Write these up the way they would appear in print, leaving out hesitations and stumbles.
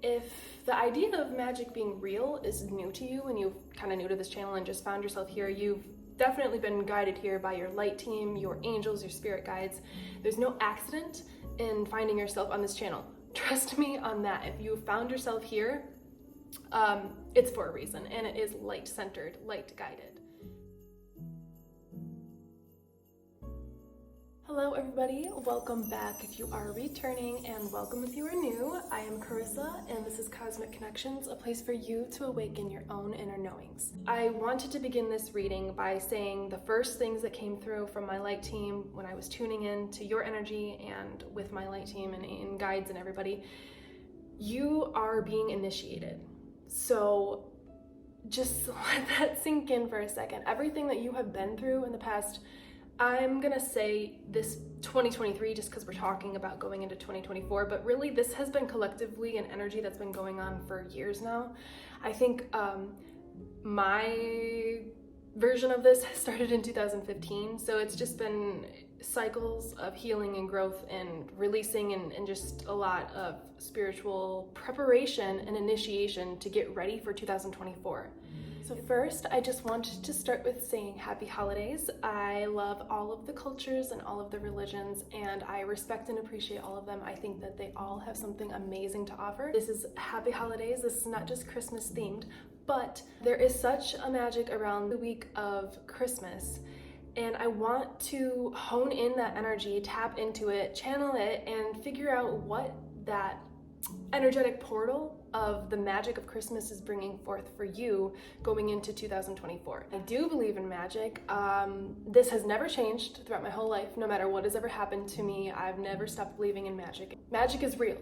if the idea of magic being real is new to you and you're kind of new to this channel and just found yourself here, you've definitely been guided here by your light team, your angels, your spirit guides. There's no accident in finding yourself on this channel. Trust me on that. If you found yourself here, it's for a reason, and it is light-centered, light-guided. Hello everybody, welcome back if you are returning, and welcome if you are new. I am Carissa, and this is Cosmic Connections, a place for you to awaken your own inner knowings. I wanted to begin this reading by saying the first things that came through from my light team when I was tuning in to your energy and with my light team and guides and everybody. You are being initiated. So just let that sink in for a second. Everything that you have been through in the past, I'm gonna say this 2023 just because we're talking about going into 2024, but really this has been collectively an energy that's been going on for years now. I think my version of this started in 2015, so it's just been cycles of healing and growth and releasing and just a lot of spiritual preparation and initiation to get ready for 2024. So first, I just wanted to start with saying happy holidays. I love all of the cultures and all of the religions, and I respect and appreciate all of them. I think that they all have something amazing to offer. This is happy holidays. This is not just Christmas themed, but there is such a magic around the week of Christmas. And I want to hone in that energy, tap into it, channel it, and figure out what that energetic portal of the magic of Christmas is bringing forth for you going into 2024. I do believe in magic. This has never changed throughout my whole life. No matter what has ever happened to me, I've never stopped believing in magic. Magic is real.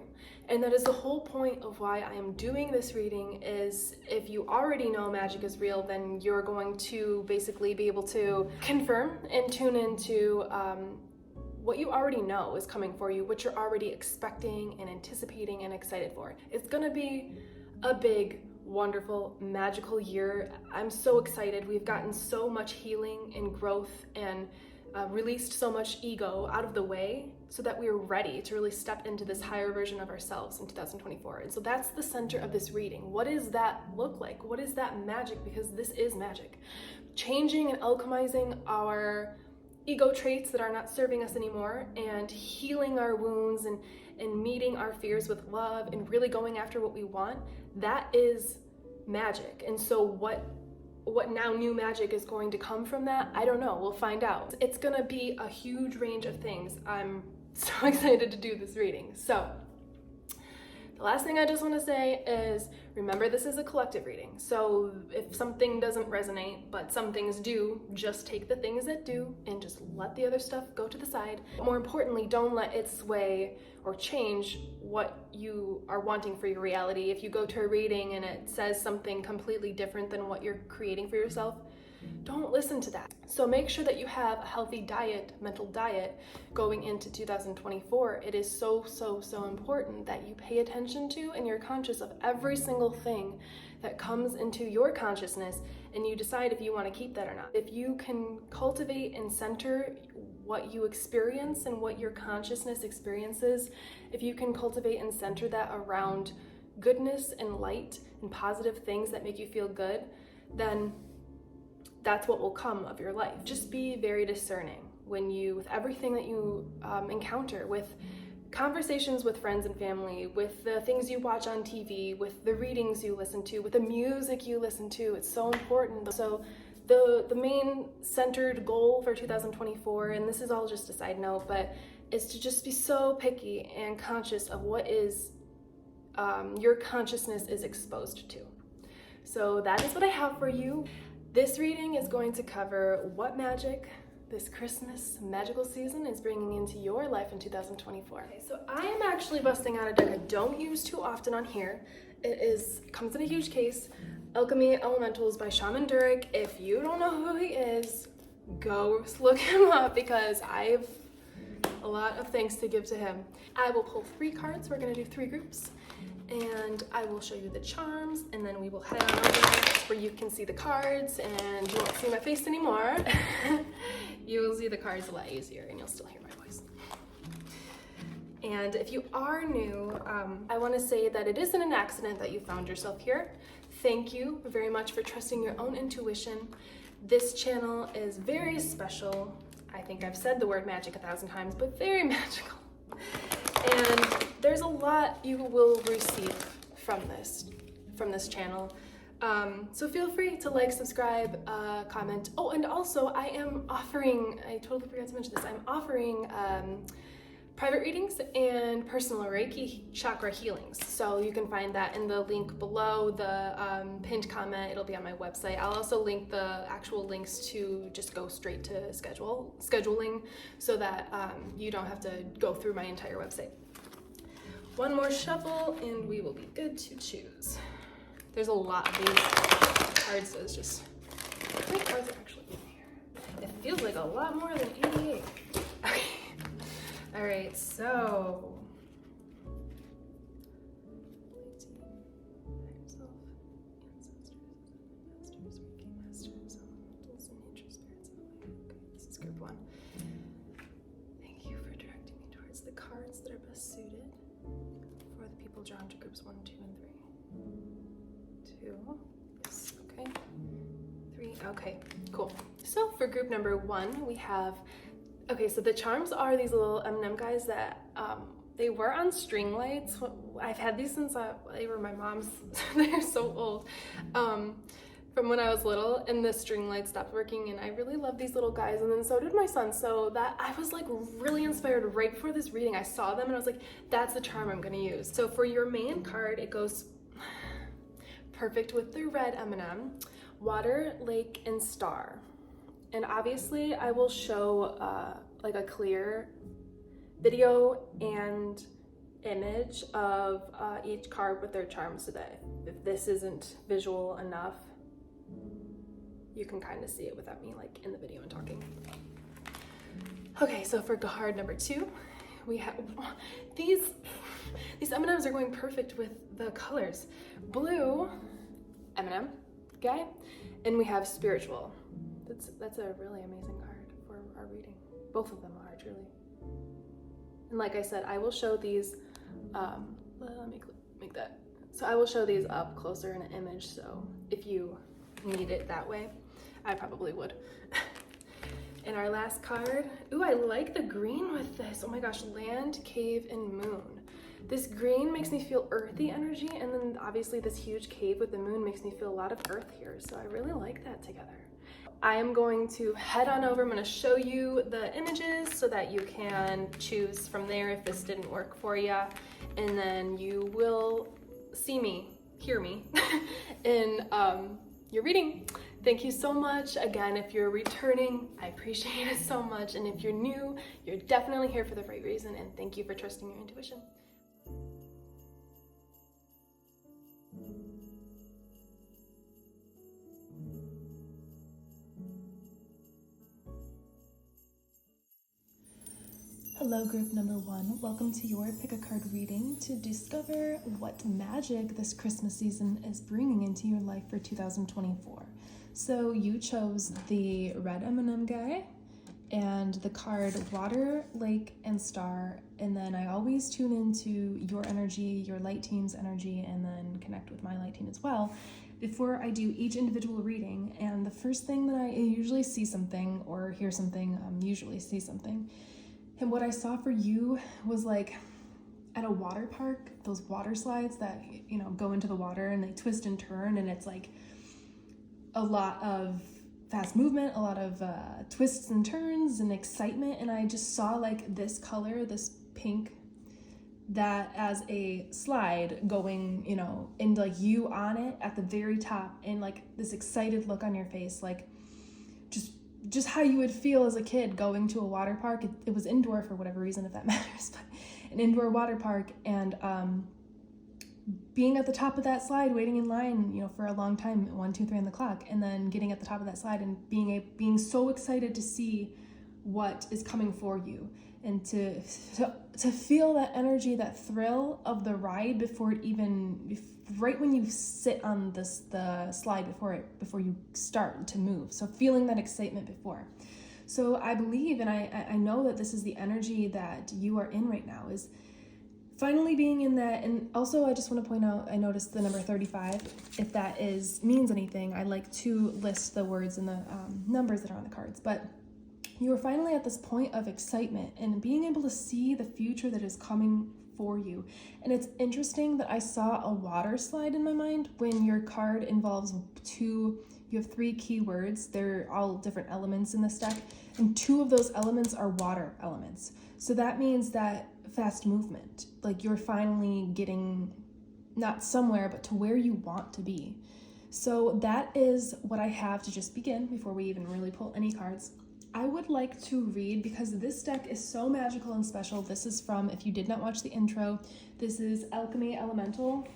And that is the whole point of why I am doing this reading. Is if you already know magic is real, then you're going to basically be able to confirm and tune into what you already know is coming for you, what you're already expecting and anticipating and excited for. It's gonna be a big, wonderful, magical year. I'm so excited. We've gotten so much healing and growth and released so much ego out of the way so that we're ready to really step into this higher version of ourselves in 2024. And so that's the center of this reading. What does that look like? What is that magic? Because this is magic. Changing and alchemizing our ego traits that are not serving us anymore, and healing our wounds and meeting our fears with love and really going after what we want, that is magic. And so what now new magic is going to come from that, I don't know. We'll find out. It's gonna be a huge range of things. I'm so excited to do this reading. So the last thing I just want to say is, remember, this is a collective reading. So if something doesn't resonate, but some things do, just take the things that do and just let the other stuff go to the side. More importantly, don't let it sway or change what you are wanting for your reality. If you go to a reading and it says something completely different than what you're creating for yourself, don't listen to that. So make sure that you have a healthy diet, mental diet, going into 2024. It is so important that you pay attention to and you're conscious of every single thing that comes into your consciousness, and you decide if you want to keep that or not. If you can cultivate and center what you experience and what your consciousness experiences, if you can cultivate and center that around goodness and light and positive things that make you feel good, then that's what will come of your life. Just be very discerning with everything that you encounter, with conversations with friends and family, with the things you watch on TV, with the readings you listen to, with the music you listen to. It's so important. So the main centered goal for 2024, and this is all just a side note, but is to just be so picky and conscious of what is your consciousness is exposed to. So that is what I have for you. This reading is going to cover what magic this Christmas magical season is bringing into your life in 2024. Okay, so I am actually busting out a deck I don't use too often on here. It comes in a huge case, Alchemy Elementals by Shaman Durek. If you don't know who he is, go look him up because I have a lot of thanks to give to him. I will pull 3 cards. We're gonna do 3 groups. And I will show you the charms, and then we will head on over where you can see the cards, and you won't see my face anymore. You will see the cards a lot easier, and you'll still hear my voice. And if you are new, I want to say that it isn't an accident that you found yourself here. Thank you very much for trusting your own intuition. This channel is very special. I think I've said the word magic 1,000 times, but very magical. And there's a lot you will receive from this channel. So feel free to like, subscribe, comment. Oh, and also I am offering, I totally forgot to mention this, I'm offering private readings and personal Reiki chakra healings. So you can find that in the link below the pinned comment. It'll be on my website. I'll also link the actual links to just go straight to scheduling so that you don't have to go through my entire website. One more shuffle and we will be good to choose. There's a lot of these cards, so it's just, how many cards are actually in here? It feels like a lot more than 88. Okay. All right, so. This is group 1. Thank you for directing me towards the cards that are best suited for the people drawn to groups 1, 2, and 3. 2, yes, okay. 3, okay, cool. So for group number 1, we have, okay, so the charms are these little M&M guys that they were on string lights. I've had these since they were my mom's. They're so old. From when I was little, and the string light stopped working, and I really love these little guys, and then so did my son. So that I was like really inspired right before this reading. I saw them and I was like, that's the charm I'm gonna use. So for your main card, it goes perfect with the red M&M, water, lake, and star. And obviously I will show like a clear video and image of each card with their charms, so that if this isn't visual enough, you can kind of see it without me like in the video and talking. Okay, so for card number 2, we have these M&Ms are going perfect with the colors. Blue M&M, Gaye, and we have spiritual. That's a really amazing card for our reading. Both of them are, truly. And like I said, I will show these, let me make that. So I will show these up closer in an image, so if you need it that way, I probably would. And our last card, ooh, I like the green with this. Oh my gosh, land, cave, and moon. This green makes me feel earthy energy, and then obviously this huge cave with the moon makes me feel a lot of earth here, so I really like that together. I am going to head on over. I'm going to show you the images so that you can choose from there if this didn't work for you, and then you will see me, hear me in your reading. Thank you so much. Again, if you're returning, I appreciate it so much, and if you're new, you're definitely here for the right reason, and thank you for trusting your intuition. Hello, group number 1. Welcome to your pick a card reading to discover what magic this Christmas season is bringing into your life for 2024. So you chose the red M&M guy and the card water, lake, and star. And then I always tune into your energy, your light team's energy, and then connect with my light team as well before I do each individual reading. And the first thing that I usually see something or hear something, usually see something. And what I saw for you was like at a water park, those water slides that, you know, go into the water and they twist and turn, and it's like a lot of fast movement, a lot of twists and turns and excitement. And I just saw like this color, this pink, that as a slide going, you know, and like you on it at the very top, and like this excited look on your face, like just how you would feel as a kid going to a water park. It was indoor for whatever reason, if that matters, but an indoor water park, and being at the top of that slide, waiting in line, you know, for a long time, 1, 2, 3 on the clock, and then getting at the top of that slide and being so excited to see what is coming for you, and to feel that energy, that thrill of the ride before it even, right when you sit on the slide before you start to move. So feeling that excitement before. So I believe, and I know that this is the energy that you are in right now, is finally being in that. And also I just want to point out, I noticed the number 35. If that means anything, I like to list the words and the numbers that are on the cards. But you are finally at this point of excitement and being able to see the future that is coming for you. And it's interesting that I saw a water slide in my mind when your card involves you have 3 keywords. They're all different elements in this deck, and 2 of those elements are water elements. So that means that fast movement, like you're finally getting not somewhere, but to where you want to be. So that is what I have to just begin before we even really pull any cards. I would like to read, because this deck is so magical and special. This is from, if you did not watch the intro, this is Alchemy Elementals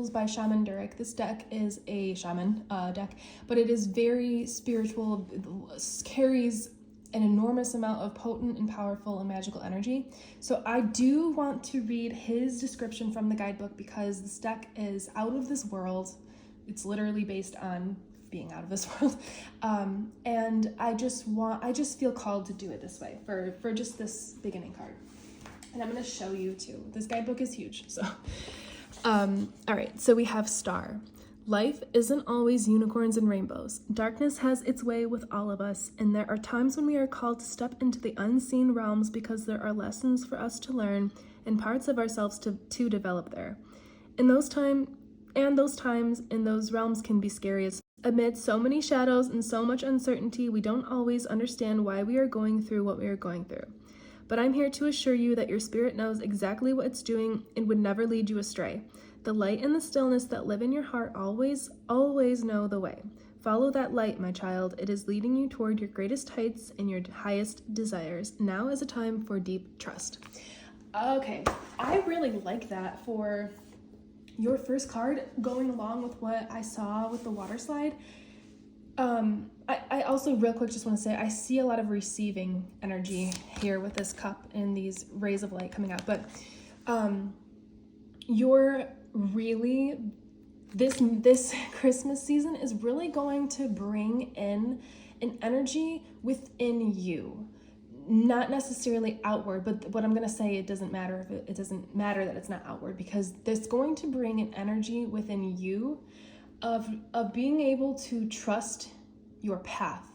by Shaman Durek. This deck is a Shaman deck, but it is very spiritual, carries an enormous amount of potent and powerful and magical energy. So I do want to read his description from the guidebook, because this deck is out of this world. It's literally based on being out of this world. And I just feel called to do it this way for just this beginning card. And I'm going to show you too. This guidebook is huge. So, all right. So we have Star. Life isn't always unicorns and rainbows. Darkness has its way with all of us, and there are times when we are called to step into the unseen realms because there are lessons for us to learn and parts of ourselves to develop there. And those times in those realms can be scary. Amid so many shadows and so much uncertainty, we don't always understand why we are going through what we are going through. But I'm here to assure you that your spirit knows exactly what it's doing and would never lead you astray. The light and the stillness that live in your heart always know the way. Follow that light, my child. It is leading you toward your greatest heights and your highest desires. Now is a time for deep trust. Okay, I really like that for your first card, going along with what I saw with the water slide. I also real quick just want to say I see a lot of receiving energy here with this cup and these rays of light coming out, but you're really, this Christmas season is really going to bring in an energy within you, not necessarily outward. But what I'm going to say, it doesn't matter if it doesn't matter that it's not outward, because that's going to bring an energy within you of being able to trust your path,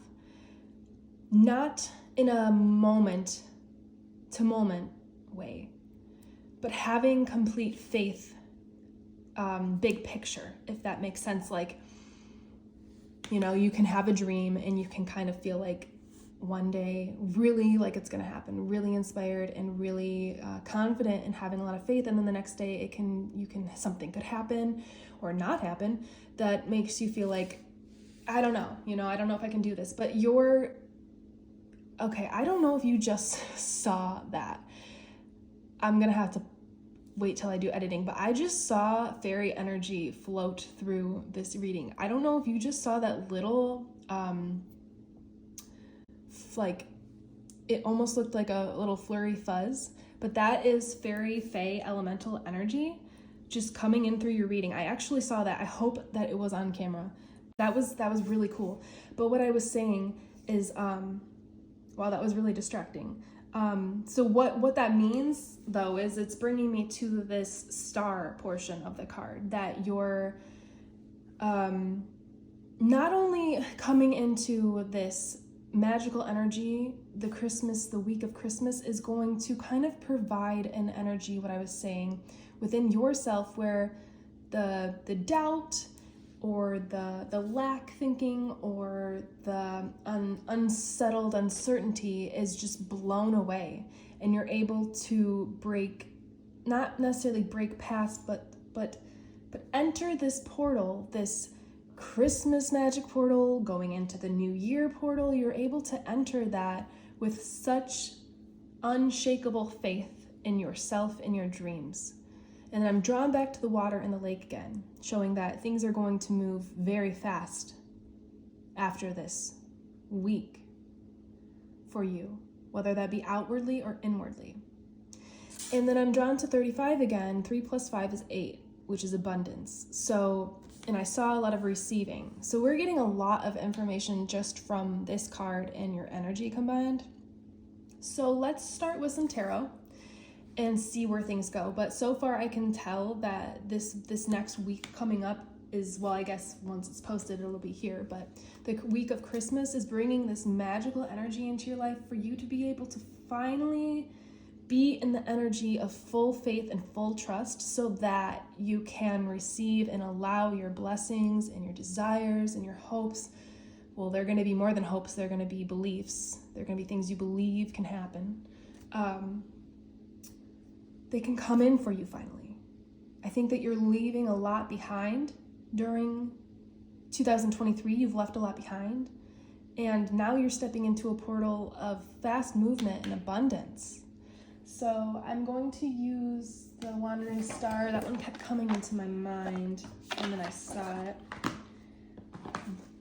not in a moment to moment way, but having complete faith, big picture, if that makes sense. Like, you know, you can have a dream and you can kind of feel like one day really like it's going to happen, really inspired and really confident and having a lot of faith, and then the next day something could happen or not happen that makes you feel like, I don't know if I can do this. But I don't know if you just saw that. I'm gonna have to wait till I do editing, but I just saw fairy energy float through this reading. I don't know if you just saw that little like, it almost looked like a little flurry fuzz, but that is fairy fae elemental energy just coming in through your reading. I actually saw that. I hope that it was on camera. That was really cool. But what I was saying is, wow, that was really distracting. So what that means though is it's bringing me to this star portion of the card, that you're not only coming into this magical energy, the week of Christmas is going to kind of provide an energy, what I was saying, within yourself, where the doubt or the lack thinking or the unsettled uncertainty is just blown away, and you're able to not necessarily break past, but enter this portal, this Christmas magic portal, going into the new year portal. You're able to enter that with such unshakable faith in yourself and your dreams. And I'm drawn back to the water and the lake again, showing that things are going to move very fast after this week for you, whether that be outwardly or inwardly. And then I'm drawn to 35 again. 3 + 5 is 8, which is abundance. So, and I saw a lot of receiving. So we're getting a lot of information just from this card and your energy combined. So let's start with some tarot. and see where things go. But so far I can tell that this next week coming up is, well, I guess once it's posted it'll be here, but the week of Christmas is bringing this magical energy into your life for you to be able to finally be in the energy of full faith and full trust, so that you can receive and allow your blessings and your desires and your hopes. Well, they're going to be more than hopes. They're going to be beliefs. They're going to be things you believe can happen. They can come in for you finally. I think that you're leaving a lot behind during 2023. You've left a lot behind. And now you're stepping into a portal of fast movement and abundance. So I'm going to use the Wandering Star. That one kept coming into my mind, and then I saw it.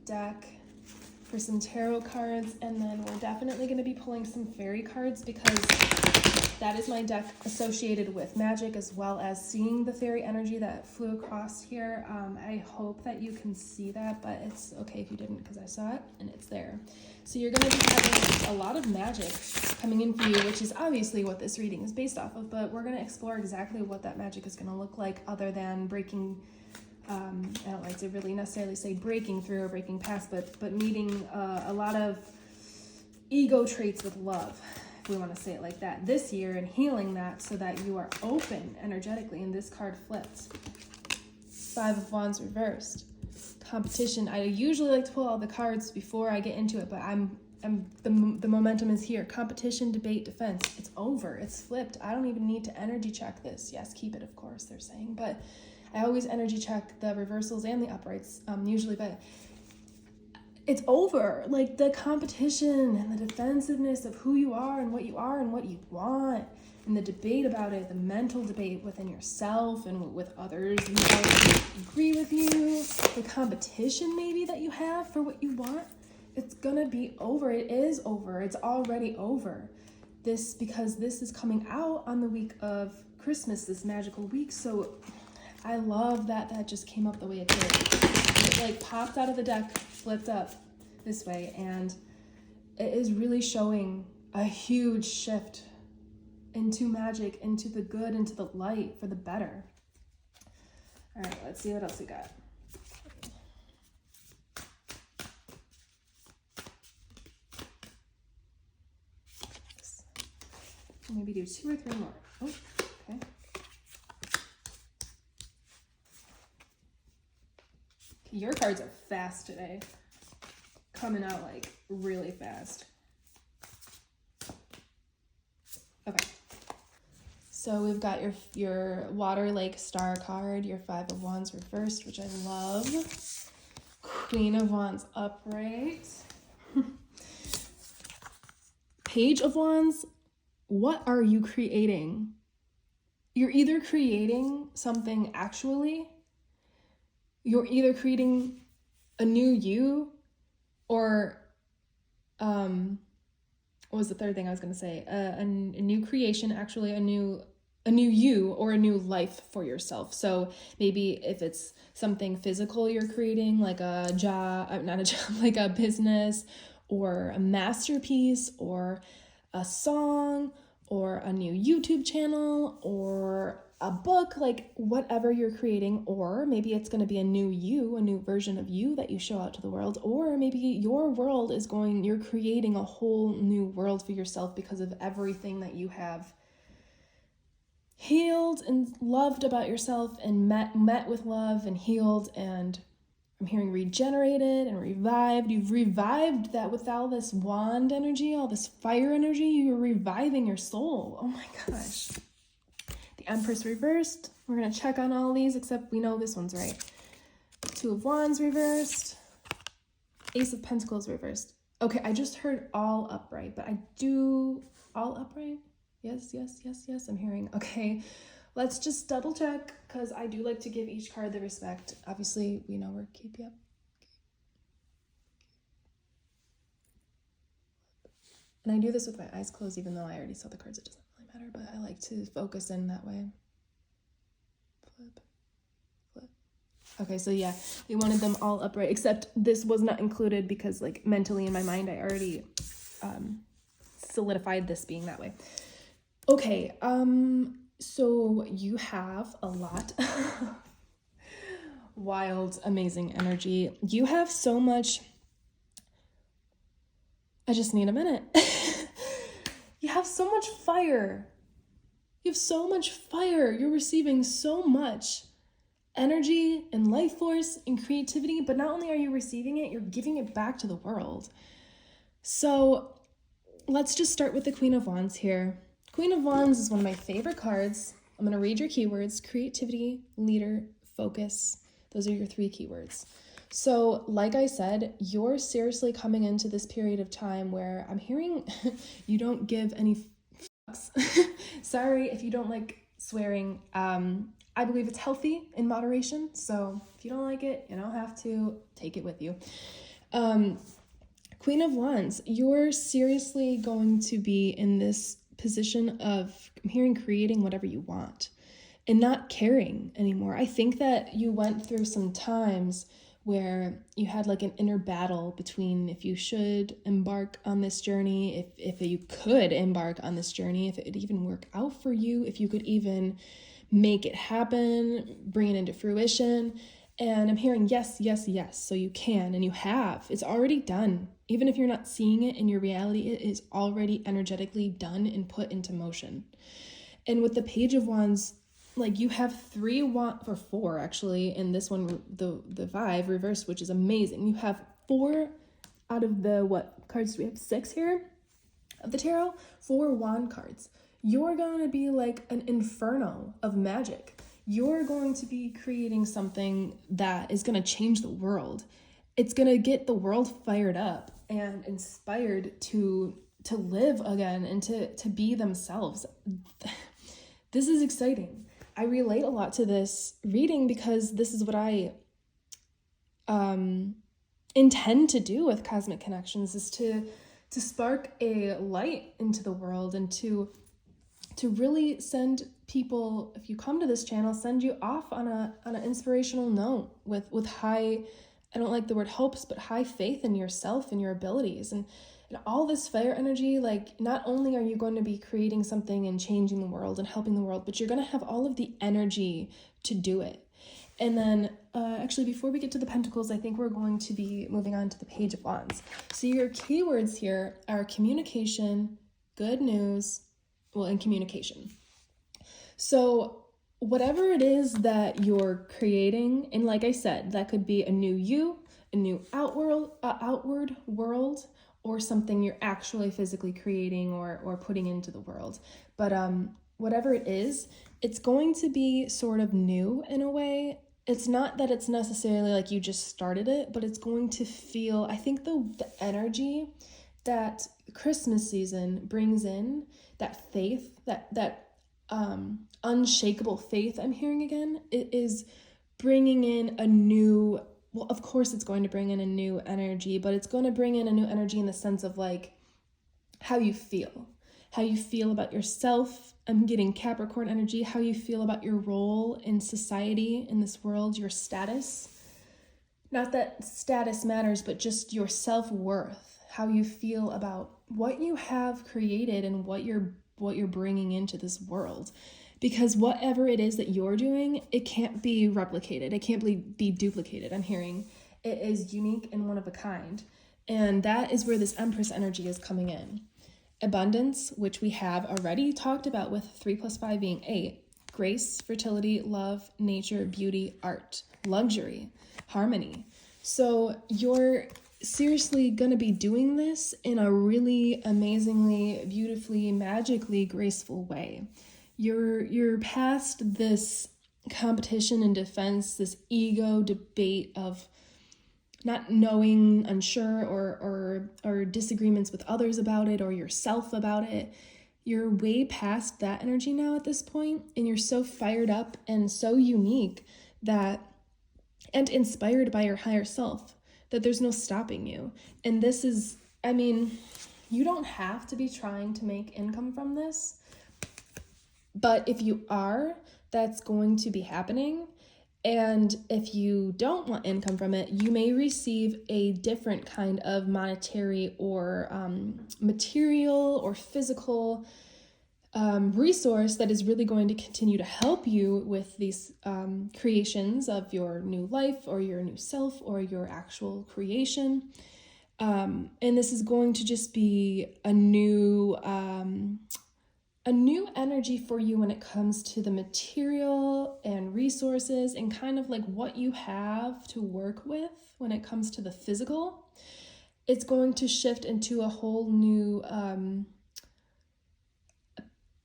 Deck for some tarot cards, and then we're definitely going to be pulling some fairy cards, because that is my deck associated with magic, as well as seeing the fairy energy that flew across here. I hope that you can see that, but it's okay if you didn't, because I saw it and it's there. So you're going to be having a lot of magic coming in for you, which is obviously what this reading is based off of, but we're going to explore exactly what that magic is going to look like, other than breaking, I don't like to really necessarily say breaking through or breaking past, but meeting a lot of ego traits with love, if we want to say it like that, this year, and healing that so that you are open energetically. And this card flipped. 5 of Wands reversed. Competition. I usually like to pull all the cards before I get into it, but the momentum is here. Competition, debate, defense. It's over. It's flipped. I don't even need to energy check this. Yes, keep it, of course, they're saying, but I always energy check the reversals and the uprights, usually, but it's over. Like, the competition and the defensiveness of who you are and what you want, and the debate about it, the mental debate within yourself and with others who don't agree with you, the competition maybe that you have for what you want, it's gonna be over. It is over. It's already over. Because this is coming out on the week of Christmas, this magical week. So I love that just came up the way it did. It like popped out of the deck, flipped up this way, and it is really showing a huge shift into magic, into the good, into the light, for the better. All right, let's see what else we got. Maybe do 2 or 3 more. Oh, okay. Your cards are fast today. Coming out like really fast. Okay. So we've got your Water Lake Star card, your 5 of Wands reversed, which I love. Queen of Wands upright. Page of Wands. What are you creating? You're either creating something actually, you're either creating a new you, or what was the third thing I was going to say? A new creation, actually, a new you, or a new life for yourself. So maybe if it's something physical you're creating, like a job, not a job, like a business, or a masterpiece, or a song, or a new YouTube channel, or a book, like whatever you're creating. Or maybe it's going to be a new you, a new version of you that you show out to the world. Or maybe your world is you're creating a whole new world for yourself because of everything that you have healed and loved about yourself, and met with love and healed, and I'm hearing regenerated and revived. You've revived that with all this wand energy, all this fire energy. You're reviving your soul. Oh my gosh. The Empress reversed. We're going to check on all these, except we know this one's right. 2 of Wands reversed. Ace of Pentacles reversed. Okay, I just heard all upright, but I do... All upright? Yes, yes, yes, yes, I'm hearing. Okay, let's just double check, because I do like to give each card the respect. Obviously, we know we're keep you up. And I do this with my eyes closed, even though I already saw the cards. It doesn't really matter, but I like to focus in that way. Flip, flip. Okay, so yeah, we wanted them all upright, except this was not included because, like, mentally in my mind, I already solidified this being that way. Okay, so you have a lot wild, amazing energy. You have so much. I just need a minute. You have so much fire. You have so much fire. You're receiving so much energy and life force and creativity, but not only are you receiving it, you're giving it back to the world. So let's just start with the Queen of Wands here. Queen of Wands is one of my favorite cards. I'm going to read your keywords: creativity, leader, focus. Those are your 3 keywords. So like I said, you're seriously coming into this period of time where I'm hearing you don't give any fucks. Sorry if you don't like swearing. I believe it's healthy in moderation. So if you don't like it, you don't have to take it with you. Queen of Wands, you're seriously going to be in this position of, I'm hearing, creating whatever you want and not caring anymore. I think that you went through some times where you had like an inner battle between if you should embark on this journey, if you could embark on this journey, if it would even work out for you, if you could even make it happen, bring it into fruition. And I'm hearing yes, yes, yes. So you can, and you have. It's already done. Even if you're not seeing it in your reality, it is already energetically done and put into motion. And with the Page of Wands, like you have 3 wands, or 4 actually, in this one, the 5 reversed, which is amazing. You have 4 out of the, what cards do we have? 6 here of the tarot? 4 wand cards. You're going to be like an inferno of magic. You're going to be creating something that is going to change the world. It's going to get the world fired up and inspired to live again and to be themselves. This is exciting. I relate a lot to this reading because this is what I intend to do with Cosmic Connections, is to spark a light into the world and to really send people, if you come to this channel, send you off on an inspirational note with high, I don't like the word hopes, but high faith in yourself and your abilities. And all this fire energy, like not only are you going to be creating something and changing the world and helping the world, but you're going to have all of the energy to do it. And then actually, before we get to the Pentacles, I think we're going to be moving on to the Page of Wands. So your keywords here are communication, good news, and communication. So whatever it is that you're creating, and like I said, that could be a new you, a new outward world, or something you're actually physically creating or putting into the world. But whatever it is, it's going to be sort of new in a way. It's not that it's necessarily like you just started it, but it's going to feel, I think the energy that Christmas season brings in, that faith, that unshakable faith I'm hearing again, it is bringing in a new, well, of course it's going to bring in a new energy, but it's going to bring in a new energy in the sense of like how you feel about yourself. I'm getting Capricorn energy, how you feel about your role in society, in this world, your status. Not that status matters, but just your self-worth, how you feel about what you have created and what you're bringing into this world. Because whatever it is that you're doing, it can't be replicated. It can't be duplicated. I'm hearing it is unique and one of a kind. And that is where this Empress energy is coming in. Abundance, which we have already talked about with 3 + 5 being 8. Grace, fertility, love, nature, beauty, art, luxury, harmony. So you're seriously going to be doing this in a really amazingly, beautifully, magically graceful way. You're past this competition and defense, this ego debate of not knowing, unsure, or disagreements with others about it or yourself about it. You're way past that energy now at this point, and you're so fired up and so unique that, and inspired by your higher self, that there's no stopping you. And this is, I mean, you don't have to be trying to make income from this, but if you are, that's going to be happening. And if you don't want income from it, you may receive a different kind of monetary or material or physical resource that is really going to continue to help you with these creations of your new life or your new self or your actual creation. And this is going to just be a new energy for you when it comes to the material and resources and kind of like what you have to work with when it comes to the physical. It's going to shift into a whole new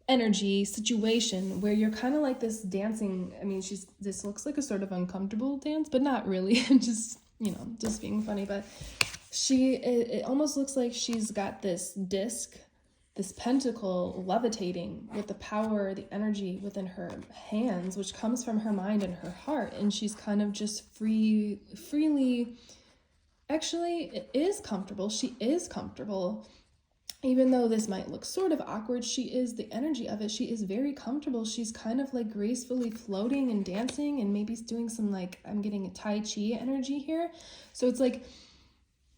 energy situation where you're kind of like this dancing. I mean, this looks like a sort of uncomfortable dance, but not really. Just, just being funny. But it almost looks like she's got this disc, this pentacle levitating with the power, the energy within her hands, which comes from her mind and her heart. And she's kind of just freely, actually, it is comfortable. She is comfortable. Even though this might look sort of awkward, the energy of it, she is very comfortable. She's kind of like gracefully floating and dancing and maybe doing some like, I'm getting a Tai Chi energy here. So it's like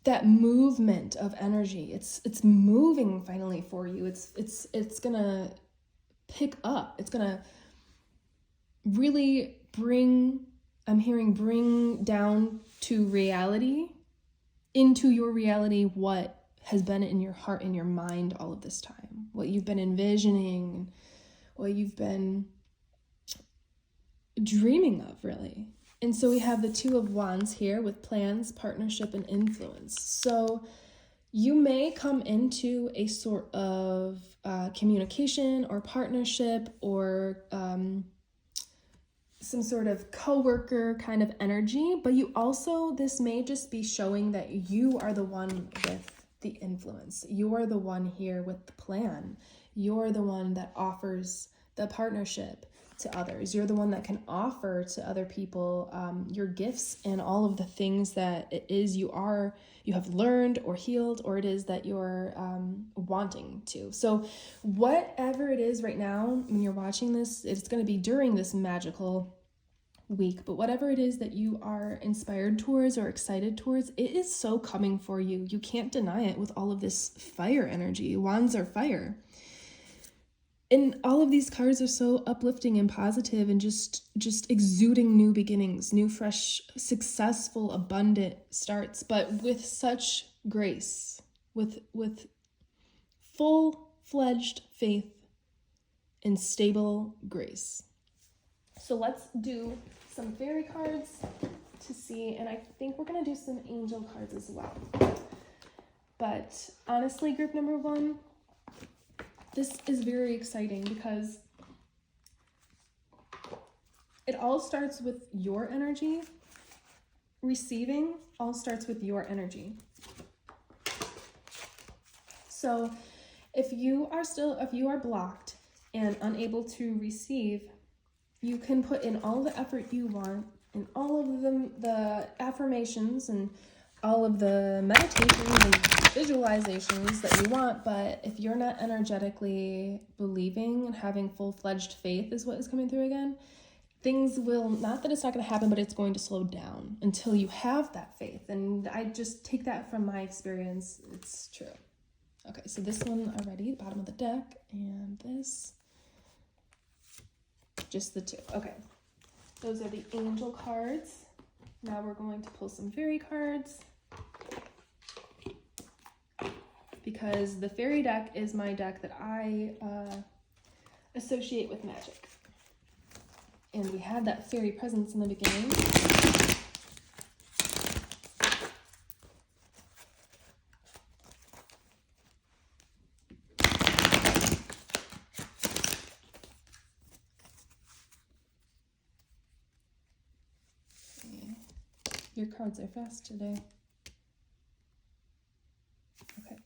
that movement of energy. It's moving finally for you. It's gonna pick up. It's gonna really bring down to reality, into your reality, what has been in your heart and your mind all of this time, what you've been envisioning, what you've been dreaming of, really. And so we have the Two of Wands here with plans, partnership, and influence. So you may come into a sort of communication or partnership or some sort of coworker kind of energy, but this may just be showing that you are the one with the influence. You're the one here with the plan. You're the one that offers the partnership to others. You're the one that can offer to other people your gifts and all of the things that it is you have learned or healed, or it is that you're wanting to. So whatever it is right now, when you're watching this, it's going to be during this magical week, but whatever it is that you are inspired towards or excited towards, it is so coming for you. You can't deny it with all of this fire energy. Wands are fire. And all of these cards are so uplifting and positive and just exuding new beginnings, new, fresh, successful, abundant starts, but with such grace, with full-fledged faith and stable grace. So let's do some fairy cards to see, and I think we're going to do some angel cards as well. But honestly, group number 1, this is very exciting because it all starts with your energy. Receiving all starts with your energy. So if you are blocked and unable to receive, you can put in all the effort you want and all of the affirmations and all of the meditations and visualizations that you want, but if you're not energetically believing and having full-fledged faith is what is coming through again, things will, not that it's not going to happen, but it's going to slow down until you have that faith. And I just take that from my experience. It's true. Okay, so this one already, the bottom of the deck, and this, just the 2. Okay, those are the angel cards. Now we're going to pull some fairy cards, because the fairy deck is my deck that I associate with magic. And we had that fairy presence in the beginning. Okay. Your cards are fast today. Okay.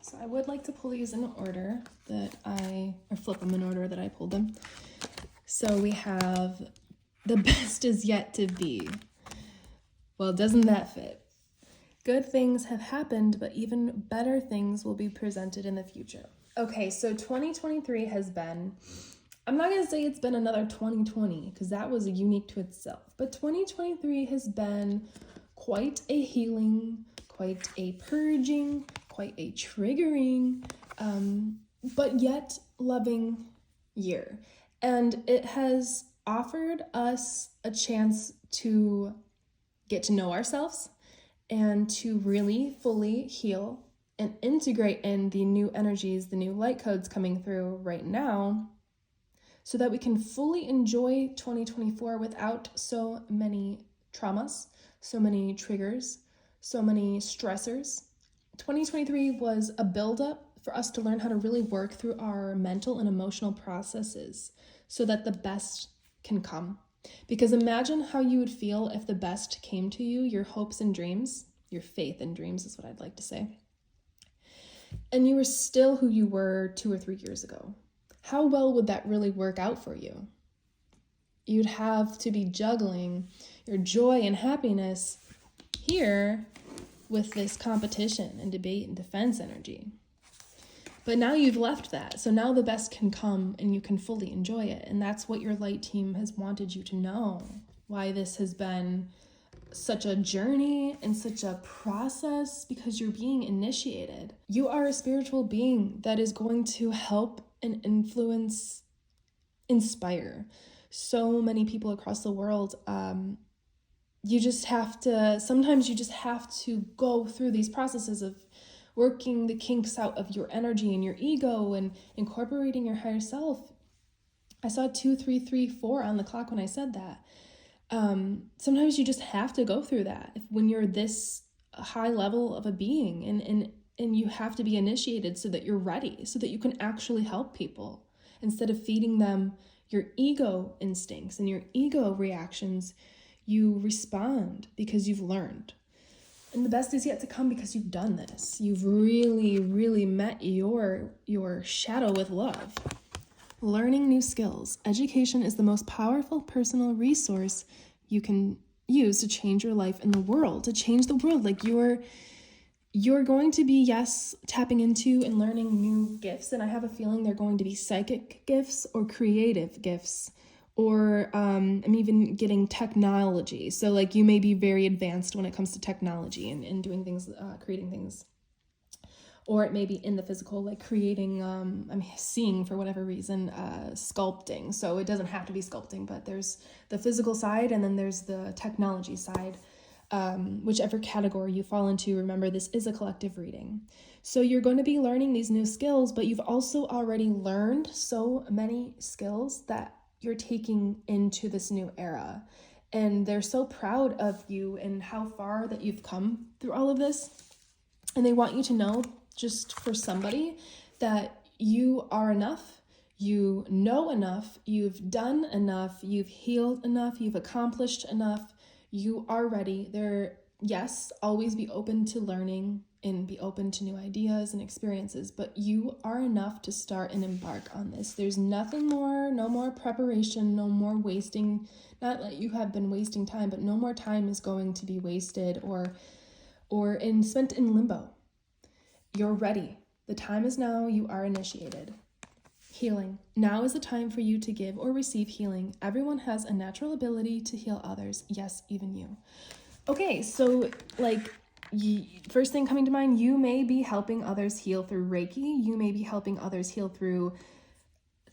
So I would like to pull these in order or flip them in order that I pulled them. So we have the best is yet to be. Well, doesn't that fit? Good things have happened, but even better things will be presented in the future. Okay, so 2023 has been, I'm not going to say it's been another 2020 because that was unique to itself, but 2023 has been quite a healing, quite a purging, quite a triggering, but yet loving year. And it has offered us a chance to get to know ourselves and to really fully heal and integrate in the new energies, the new light codes coming through right now, so that we can fully enjoy 2024 without so many traumas, so many triggers, so many stressors. 2023 was a buildup for us to learn how to really work through our mental and emotional processes so that the best can come. Because imagine how you would feel if the best came to you, your hopes and dreams, your faith and dreams is what I'd like to say, and you were still who you were 2 or 3 years ago. How well would that really work out for you? You'd have to be juggling your joy and happiness here with this competition and debate and defense energy. But now you've left that. So now the best can come and you can fully enjoy it. And that's what your light team has wanted you to know. Why this has been such a journey and such a process, because you're being initiated. You are a spiritual being that is going to help and influence, inspire so many people across the world. Sometimes you just have to go through these processes of working the kinks out of your energy and your ego and incorporating your higher self. I saw 2334 on the clock when I said that. Sometimes you just have to go through that when you're this high level of a being, and you have to be initiated so that you're ready, so that you can actually help people. Instead of feeding them your ego instincts and your ego reactions, you respond because you've learned. And the best is yet to come because you've done this. You've really, really met your shadow with love. Learning new skills. Education is the most powerful personal resource you can use to change your life in the world, to change the world. Like you're going to be, yes, tapping into and learning new gifts. And I have a feeling they're going to be psychic gifts or creative gifts. Or I'm even getting technology. So like you may be very advanced when it comes to technology and doing things, creating things. Or it may be in the physical, like creating, I'm seeing for whatever reason, sculpting. So it doesn't have to be sculpting, but there's the physical side and then there's the technology side. Whichever category you fall into, remember this is a collective reading. So you're going to be learning these new skills, but you've also already learned so many skills that you're taking into this new era. And they're so proud of you and how far that you've come through all of this. And they want you to know, just for somebody, that you are enough, you know enough, you've done enough, you've healed enough, you've accomplished enough, you are ready. Yes, always be open to learning and be open to new ideas and experiences, but you are enough to start and embark on this. There's nothing more, no more preparation, no more wasting, not that you have been wasting time, but no more time is going to be wasted or spent in limbo. You're ready. The time is now. You are initiated. Healing. Now is the time for you to give or receive healing. Everyone has a natural ability to heal others. Yes, even you. Okay, so first thing coming to mind, you may be helping others heal through Reiki. You may be helping others heal through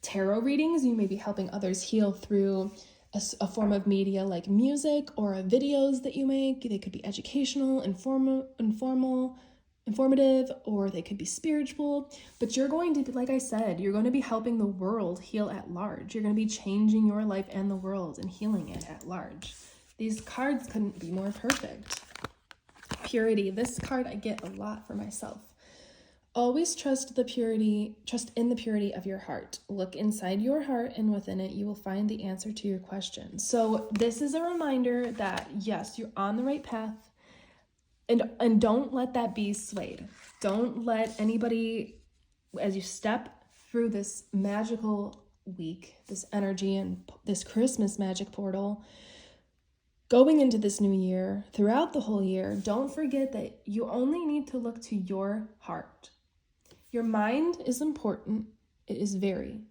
tarot readings. You may be helping others heal through a form of media like music or videos that you make. They could be educational, informative, or they could be spiritual. But you're going to be, like I said, you're going to be helping the world heal at large. You're going to be changing your life and the world and healing it at large. These cards couldn't be more perfect. Purity. This card I get a lot for myself. Always trust in the purity of your heart. Look inside your heart, and within it, you will find the answer to your question. So this is a reminder that, yes, you're on the right path, and don't let that be swayed. Don't let anybody, as you step through this magical week, this energy and this Christmas magic portal, going into this new year, throughout the whole year, don't forget that you only need to look to your heart. Your mind is important. It is very.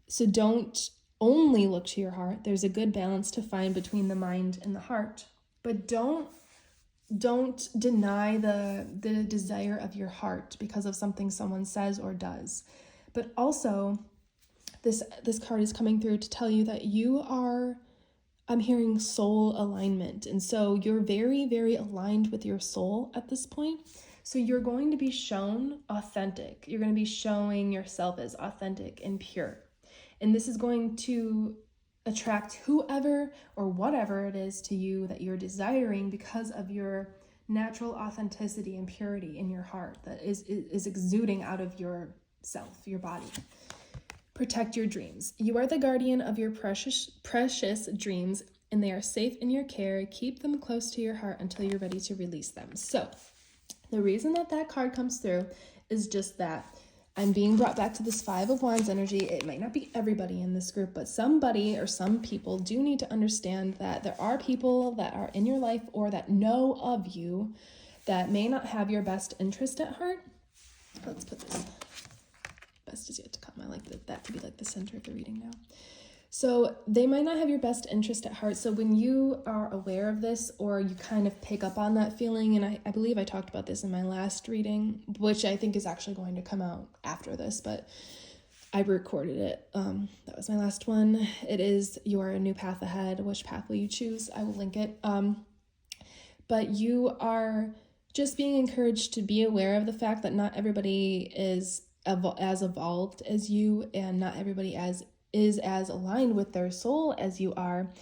So don't only look to your heart. There's a good balance to find between the mind and the heart. But don't don't deny the desire of your heart because of something someone says or does. But also, this card is coming through to tell you that you are, I'm hearing soul alignment. And so you're very, very aligned with your soul at this point. So you're going to be shown authentic. You're going to be showing yourself as authentic and pure. And this is going to attract whoever or whatever it is to you that you're desiring because of your natural authenticity and purity in your heart that is exuding out of your self, your body. Protect your dreams. You are the guardian of your precious dreams, and they are safe in your care. Keep them close to your heart until you're ready to release them. So the reason that card comes through is just that I'm being brought back to this Five of Wands energy. It might not be everybody in this group, but somebody or some people do need to understand that there are people that are in your life or that know of you that may not have your best interest at heart. Let's put this. Best is yet to come. I like that to be like the center of the reading now. So they might not have your best interest at heart. So when you are aware of this, or you kind of pick up on that feeling, and I believe I talked about this in my last reading, which I think is actually going to come out after this, but I recorded it. That was my last one. It is Your New Path Ahead. Which path will you choose? I will link it. But you are just being encouraged to be aware of the fact that not everybody is as evolved as you, and not everybody is as aligned with their soul as you are.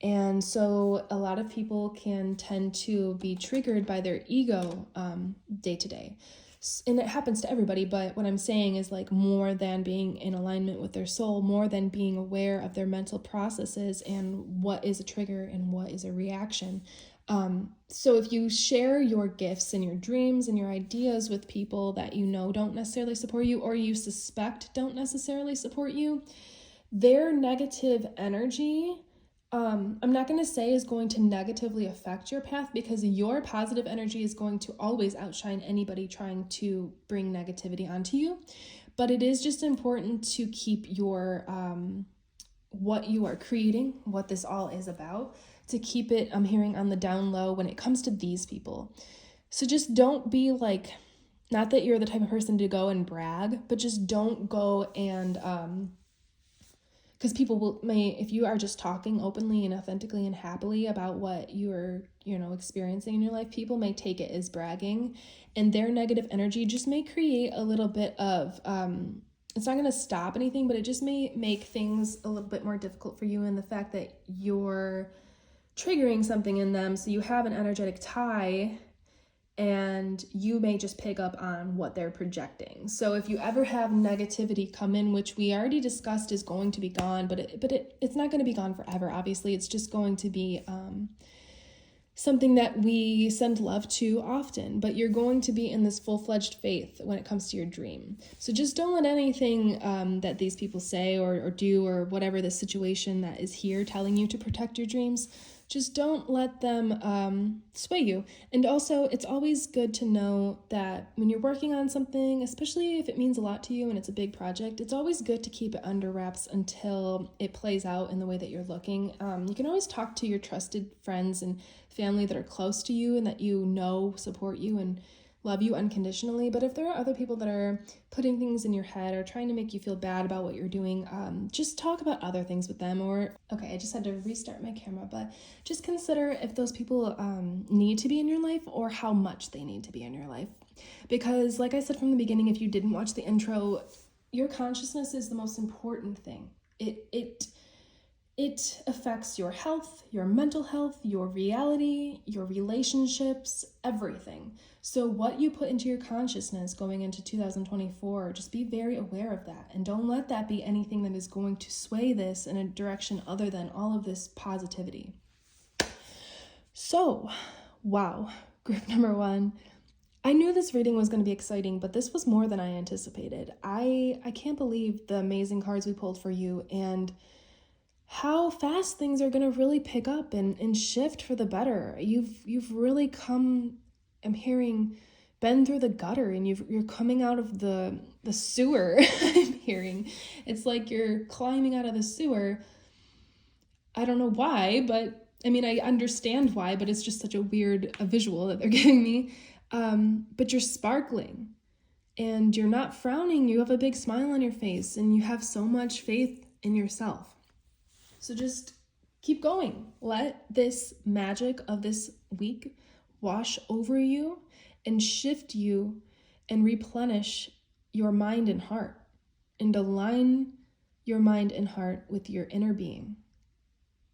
And so a lot of people can tend to be triggered by their ego day to day. And it happens to everybody, but what I'm saying is like more than being in alignment with their soul, more than being aware of their mental processes and what is a trigger and what is a reaction. So if you share your gifts and your dreams and your ideas with people that you know don't necessarily support you, or you suspect don't necessarily support you, their negative energy, I'm not going to say is going to negatively affect your path, because your positive energy is going to always outshine anybody trying to bring negativity onto you. But it is just important to keep your, what you are creating, what this all is about, to keep it, I'm hearing, on the down low when it comes to these people. So just don't be like, not that you're the type of person to go and brag, but just don't go and, because people may, if you are just talking openly and authentically and happily about what you're, experiencing in your life, people may take it as bragging, and their negative energy just may create a little bit of, it's not going to stop anything, but it just may make things a little bit more difficult for you, in the fact that you're triggering something in them. So you have an energetic tie, and you may just pick up on what they're projecting. So if you ever have negativity come in, which we already discussed is going to be gone, but it's not going to be gone forever, obviously. It's just going to be something that we send love to often, but you're going to be in this full-fledged faith when it comes to your dream. So just don't let anything that these people say or do, or whatever the situation that is here telling you to protect your dreams, just don't let them sway you. And also, it's always good to know that when you're working on something, especially if it means a lot to you and it's a big project, it's always good to keep it under wraps until it plays out in the way that you're looking. You can always talk to your trusted friends and family that are close to you and that you know support you and love you unconditionally. But if there are other people that are putting things in your head or trying to make you feel bad about what you're doing, just talk about other things with them. Or, okay, I just had to restart my camera, but just consider if those people need to be in your life, or how much they need to be in your life. Because like I said from the beginning, if you didn't watch the intro, your consciousness is the most important thing. It affects your health, your mental health, your reality, your relationships, everything. So what you put into your consciousness going into 2024, just be very aware of that. And don't let that be anything that is going to sway this in a direction other than all of this positivity. So, wow, group number 1. I knew this reading was going to be exciting, but this was more than I anticipated. I can't believe the amazing cards we pulled for you, and how fast things are going to really pick up and shift for the better. You've really come, I'm hearing, been through the gutter, and you're coming out of the sewer. I'm hearing it's like you're climbing out of the sewer. I don't know why, but I mean, I understand why, but it's just such a weird visual that they're giving me. But you're sparkling and you're not frowning. You have a big smile on your face and you have so much faith in yourself. So just keep going. Let this magic of this week wash over you and shift you and replenish your mind and heart, and align your mind and heart with your inner being.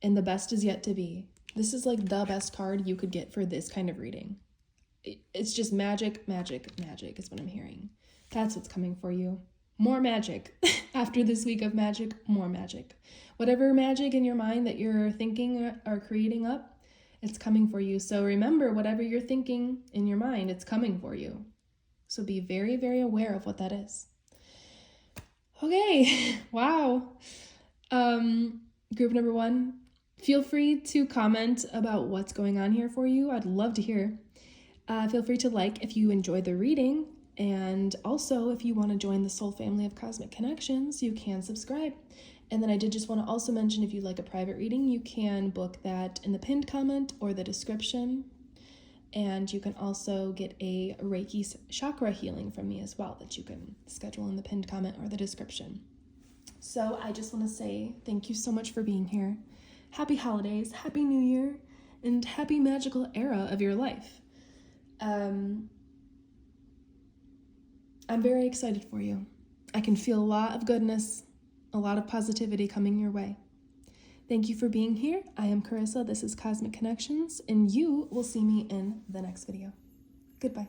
And the best is yet to be. This is like the best card you could get for this kind of reading. It's just magic, magic, magic is what I'm hearing. That's what's coming for you. More magic. After this week of magic, more magic. Whatever magic in your mind that you're thinking or creating up, it's coming for you. So remember, whatever you're thinking in your mind, it's coming for you. So be very, very aware of what that is. Okay, wow. Group number 1, feel free to comment about what's going on here for you. I'd love to hear. Feel free to like if you enjoyed the reading. And also, if you want to join the soul family of Cosmic Connections, you can subscribe. And then I did just want to also mention, if you'd like a private reading, you can book that in the pinned comment or the description. And you can also get a Reiki chakra healing from me as well that you can schedule in the pinned comment or the description. So I just want to say thank you so much for being here. Happy holidays, happy new year, and happy magical era of your life. I'm very excited for you. I can feel a lot of goodness, a lot of positivity coming your way. Thank you for being here. I am Carissa. This is Cosmic Connections, and you will see me in the next video. Goodbye.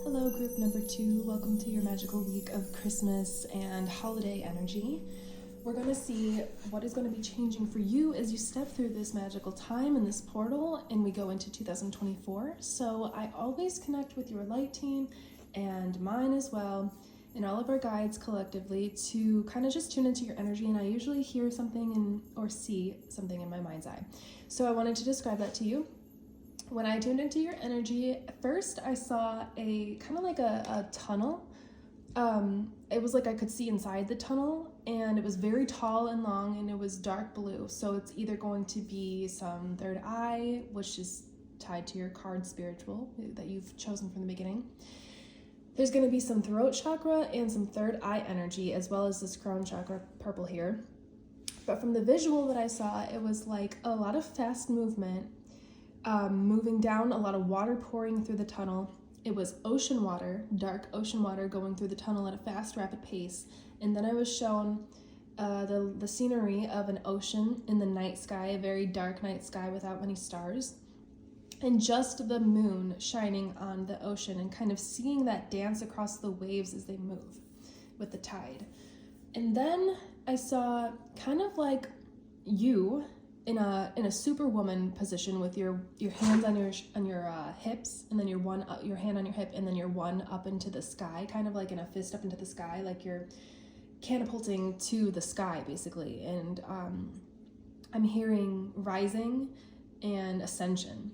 Hello, group number 2. Welcome to your magical week of Christmas and holiday energy. We're going to see what is going to be changing for you as you step through this magical time in this portal and we go into 2024. So I always connect with your light team and mine as well, and all of our guides collectively to kind of just tune into your energy, and I usually hear something or see something in my mind's eye. So I wanted to describe that to you. When I tuned into your energy, at first I saw a kind of like a tunnel. It was like I could see inside the tunnel, and it was very tall and long, and it was dark blue. So it's either going to be some third eye, which is tied to your card spiritual that you've chosen from the beginning. There's going to be some throat chakra and some third eye energy, as well as this crown chakra purple here. But from the visual that I saw, it was like a lot of fast movement, moving down, a lot of water pouring through the tunnel. It was ocean water, dark ocean water going through the tunnel at a fast, rapid pace. And then I was shown the scenery of an ocean in the night sky, a very dark night sky without many stars, and just the moon shining on the ocean and kind of seeing that dance across the waves as they move with the tide. And then I saw kind of like you in a superwoman position with your hands on your hips, and then your hand on your hip, and then your one up into the sky, kind of like in a fist up into the sky, like you're catapulting to the sky basically. And I'm hearing rising and ascension.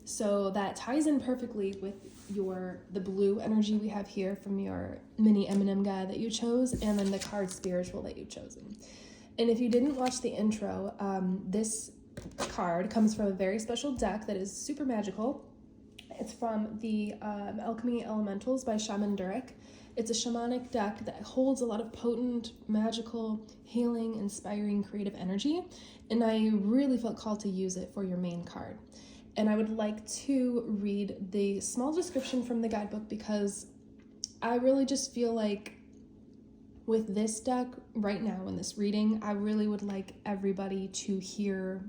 So that ties in perfectly with the blue energy we have here from your mini M&M guy that you chose, and then the card spiritual that you've chosen. And if you didn't watch the intro, this card comes from a very special deck that is super magical. It's from the Alchemy Elementals by Shaman Durek. It's a shamanic deck that holds a lot of potent, magical, healing, inspiring, creative energy, and I really felt called to use it for your main card. And I would like to read the small description from the guidebook, because I really just feel like with this deck right now in this reading, I really would like everybody to hear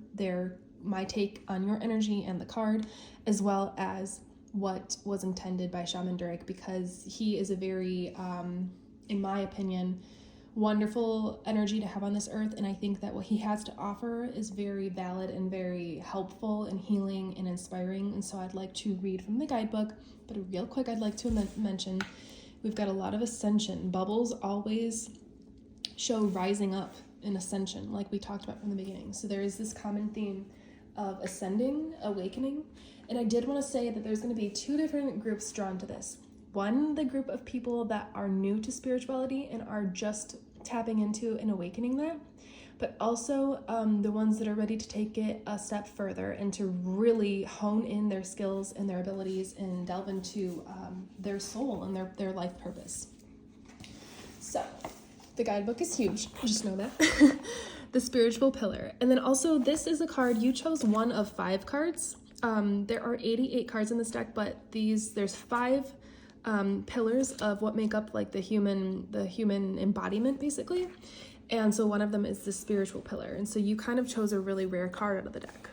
my take on your energy and the card, as well as what was intended by Shaman Durek, because he is a very, in my opinion, wonderful energy to have on this earth, and I think that what he has to offer is very valid and very helpful and healing and inspiring. And so I'd like to read from the guidebook, but real quick I'd like to mention we've got a lot of ascension. Bubbles always show rising up in ascension, like we talked about from the beginning. So there is this common theme of ascending, awakening, and I did want to say that there's going to be 2 different groups drawn to this. one, the group of people that are new to spirituality and are just tapping into and awakening that, but also the ones that are ready to take it a step further and to really hone in their skills and their abilities and delve into their soul and their life purpose. So the guidebook is huge, just know that. The spiritual pillar. And then also, this is a card, you chose one of 5 cards. There are 88 cards in this deck, but there's 5 pillars of what make up like the human embodiment, basically. And so one of them is the spiritual pillar. And so you kind of chose a really rare card out of the deck.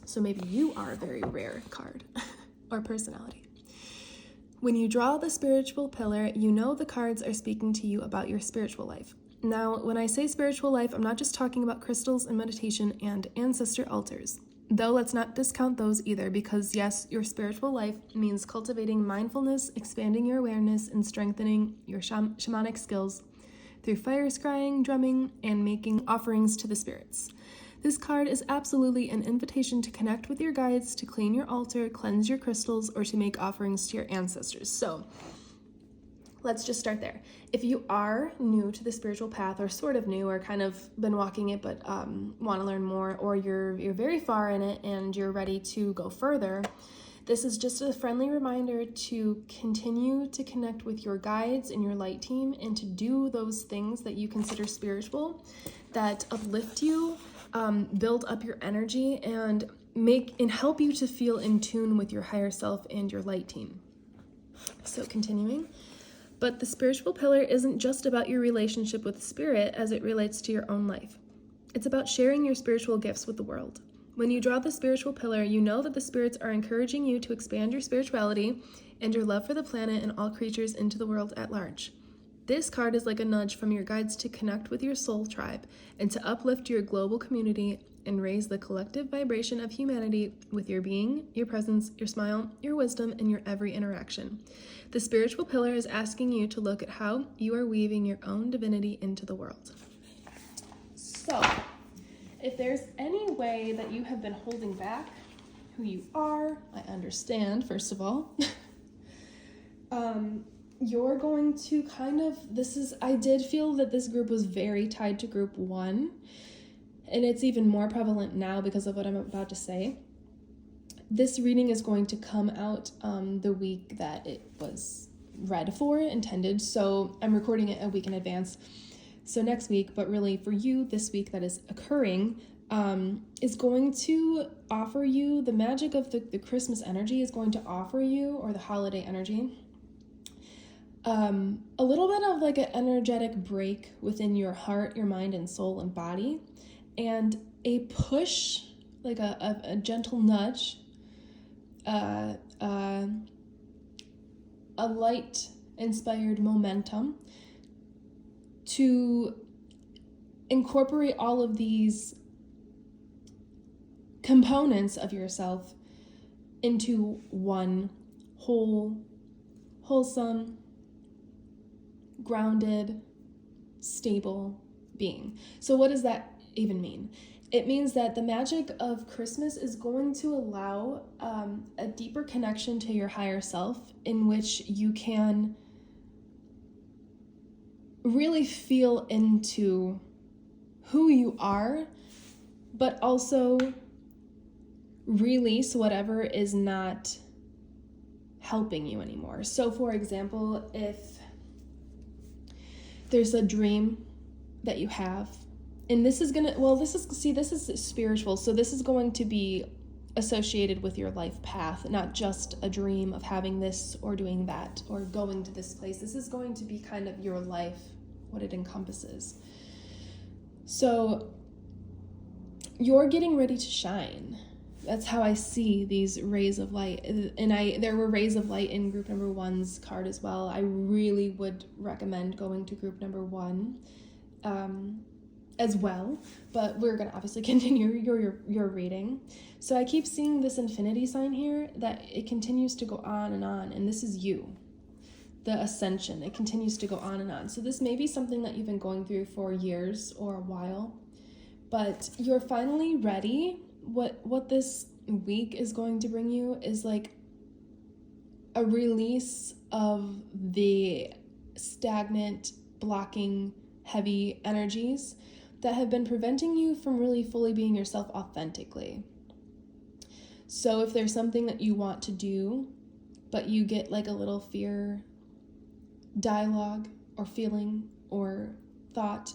So maybe you are a very rare card or personality. When you draw the spiritual pillar, you know the cards are speaking to you about your spiritual life. Now, when I say spiritual life, I'm not just talking about crystals and meditation and ancestor altars. Though let's not discount those either, because yes, your spiritual life means cultivating mindfulness, expanding your awareness, and strengthening your shamanic skills through fire scrying, drumming, and making offerings to the spirits. This card is absolutely an invitation to connect with your guides, to clean your altar, cleanse your crystals, or to make offerings to your ancestors. So let's just start there. If you are new to the spiritual path, or sort of new, or kind of been walking it but want to learn more, or you're very far in it and you're ready to go further, this is just a friendly reminder to continue to connect with your guides and your light team and to do those things that you consider spiritual, that uplift you, build up your energy, and help you to feel in tune with your higher self and your light team. So continuing. But the spiritual pillar isn't just about your relationship with spirit as it relates to your own life. It's about sharing your spiritual gifts with the world. When you draw the spiritual pillar, you know that the spirits are encouraging you to expand your spirituality and your love for the planet and all creatures into the world at large. This card is like a nudge from your guides to connect with your soul tribe and to uplift your global community and raise the collective vibration of humanity with your being, your presence, your smile, your wisdom, and your every interaction. The spiritual pillar is asking you to look at how you are weaving your own divinity into the world. So, if there's any way that you have been holding back who you are, I understand, first of all. You're going to I did feel that this group was very tied to group 1, and it's even more prevalent now because of what I'm about to say. This reading is going to come out the week that it was intended, so I'm recording it a week in advance. So next week, but really for you, this week that is occurring, is going to offer you the magic of the Christmas energy, is going to offer you, or the holiday energy, a little bit of like an energetic break within your heart, your mind, and soul and body, and a push, like a gentle nudge, a light-inspired momentum to incorporate all of these components of yourself into one wholesome, grounded, stable being. So what does that even mean? It means that the magic of Christmas is going to allow a deeper connection to your higher self, in which you can really feel into who you are, but also release whatever is not helping you anymore. So for example, if there's a dream that you have, and this is spiritual, so this is going to be associated with your life path, not just a dream of having this or doing that or going to this place. This is going to be kind of your life, what it encompasses. So you're getting ready to shine. That's how I see these rays of light. And there were rays of light in group number 1's card as well. I really would recommend going to group number 1 as well, but we're going to obviously continue your reading. So I keep seeing this infinity sign here, that it continues to go on, and this is you, the ascension. It continues to go on and on. So this may be something that you've been going through for years or a while, but you're finally ready. What this week is going to bring you is like a release of the stagnant, blocking, heavy energies that have been preventing you from really fully being yourself authentically. So if there's something that you want to do, but you get like a little fear dialogue or feeling or thought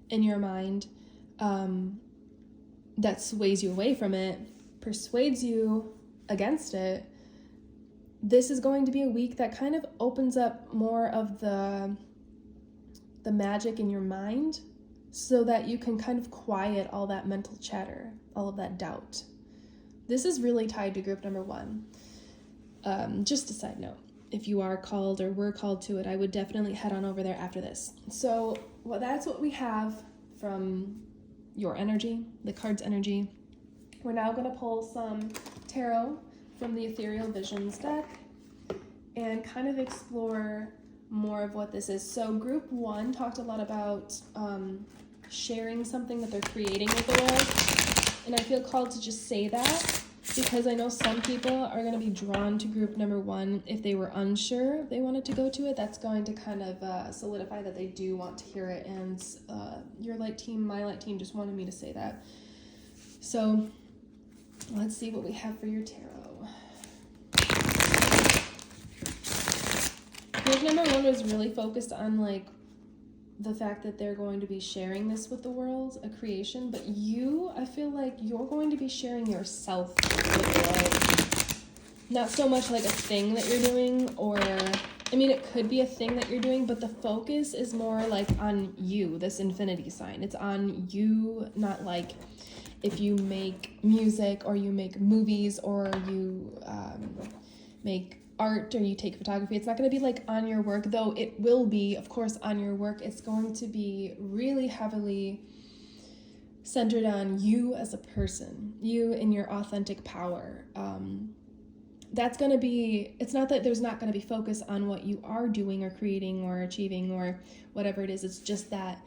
in your mind that sways you away from it, persuades you against it, this is going to be a week that kind of opens up more of the magic in your mind so that you can kind of quiet all that mental chatter, all of that doubt. This is really tied to group number 1. Just a side note, if you are called or were called to it, I would definitely head on over there after this. So that's what we have from your energy, the card's energy. We're now going to pull some tarot from the Ethereal Visions deck and kind of explore more of what this is. So group 1 talked a lot about sharing something that they're creating with the world, and I feel called to just say that because I know some people are going to be drawn to group number 1 if they were unsure if they wanted to go to it. That's going to kind of solidify that they do want to hear it, and your light team, my light team, just wanted me to say that. So let's see what we have for your tarot. Group number 1 was really focused on like the fact that they're going to be sharing this with the world, a creation, but I feel like you're going to be sharing yourself with the world. Not so much like a thing that you're doing, or, I mean, it could be a thing that you're doing, but the focus is more like on you, this infinity sign. It's on you, not like if you make music or you make movies or you make art or you take photography. It's not going to be like on your work, though it will be, of course, on your work. It's going to be really heavily centered on you as a person, you and your authentic power. That's going to be, it's not that there's not going to be focus on what you are doing or creating or achieving or whatever it is. It's just that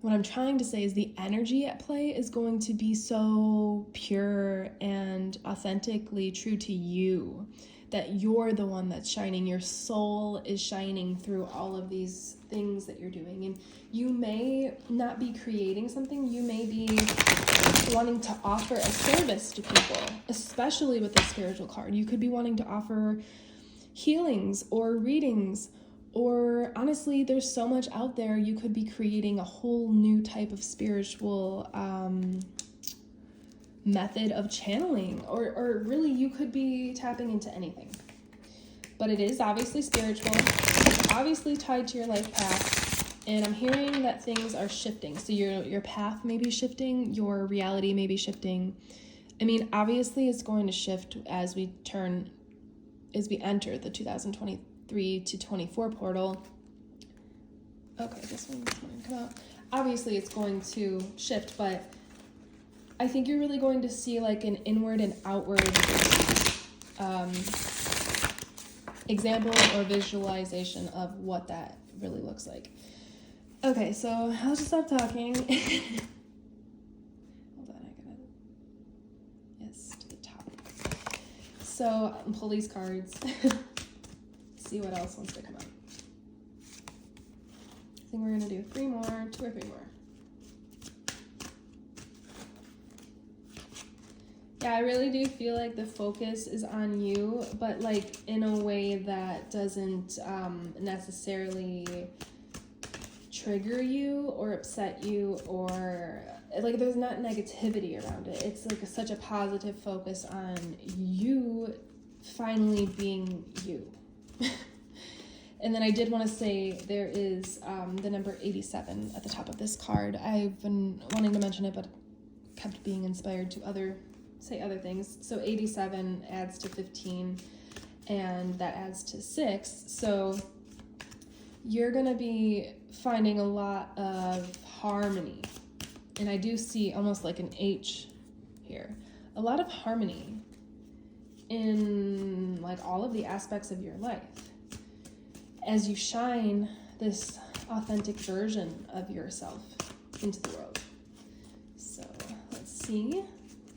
what I'm trying to say is the energy at play is going to be so pure and authentically true to you, that you're the one that's shining. Your soul is shining through all of these things that you're doing. And you may not be creating something, you may be wanting to offer a service to people, especially with the spiritual card. You could be wanting to offer healings or readings, or honestly, there's so much out there. You could be creating a whole new type of spiritual method of channeling, or really you could be tapping into anything. But it is obviously spiritual, it's obviously tied to your life path, and I'm hearing that things are shifting. So your path may be shifting, your reality may be shifting. I mean, obviously it's going to shift as we enter the 2023 to 24 portal. Okay, this one's going to come out. Obviously it's going to shift, but I think you're really going to see like an inward and outward example or visualization of what that really looks like. Okay, so I'll just stop talking. Hold on, I gotta, yes, to the top. So I'll pull these cards, see what else wants to come up. I think we're gonna do 2 or 3 more. Yeah, I really do feel like the focus is on you, but like in a way that doesn't necessarily trigger you or upset you, or like there's not negativity around it. It's like such a positive focus on you finally being you. And then I did want to say there is the number 87 at the top of this card. I've been wanting to mention it, but kept being inspired to say other things. So 87 adds to 15, and that adds to 6. So you're going to be finding a lot of harmony. And I do see almost like an H here. A lot of harmony in like all of the aspects of your life as you shine this authentic version of yourself into the world. So let's see.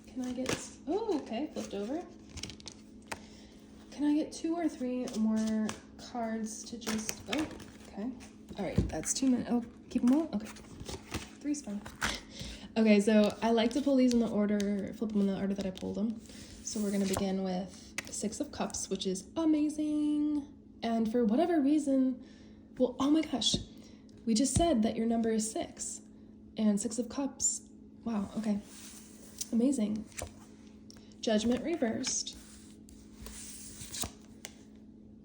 Can I get, oh, okay, flipped over. Can I get 2 or 3 more cards to just... Oh, okay. All right, that's 2 minutes. Oh, keep them all? Okay. 3's fine. Okay, so I like to pull these in the order, flip them in the order that I pulled them. So we're going to begin with 6 of Cups, which is amazing. And for whatever reason, well, oh my gosh, we just said that your number is 6. And 6 of Cups. Wow, okay. Amazing. Judgment reversed.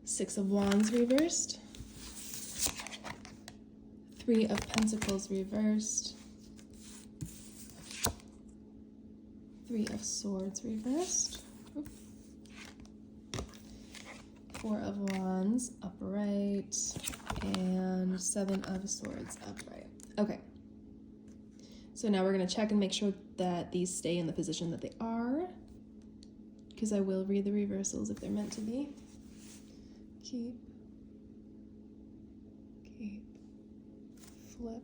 6 of Wands reversed. 3 of Pentacles reversed. 3 of Swords reversed. 4 of Wands upright. And 7 of Swords upright. Okay. So now we're going to check and make sure that these stay in the position that they are. Because I will read the reversals if they're meant to be. Keep. Flip.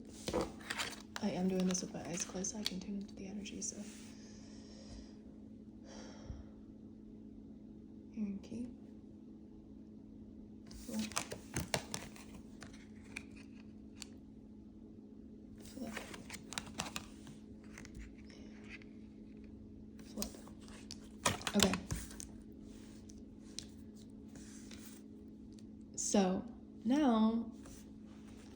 I am doing this with my eyes closed so I can tune into the energy, so. Here and keep. Flip. Flip. Flip. Okay. So now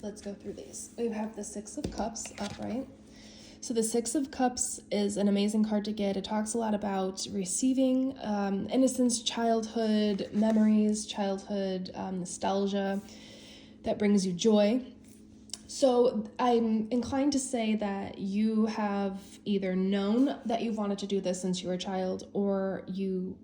let's go through these. We have the 6 of Cups upright. So the 6 of Cups is an amazing card to get. It talks a lot about receiving innocence, childhood memories, childhood nostalgia that brings you joy. So I'm inclined to say that you have either known that you've wanted to do this since you were a child, or you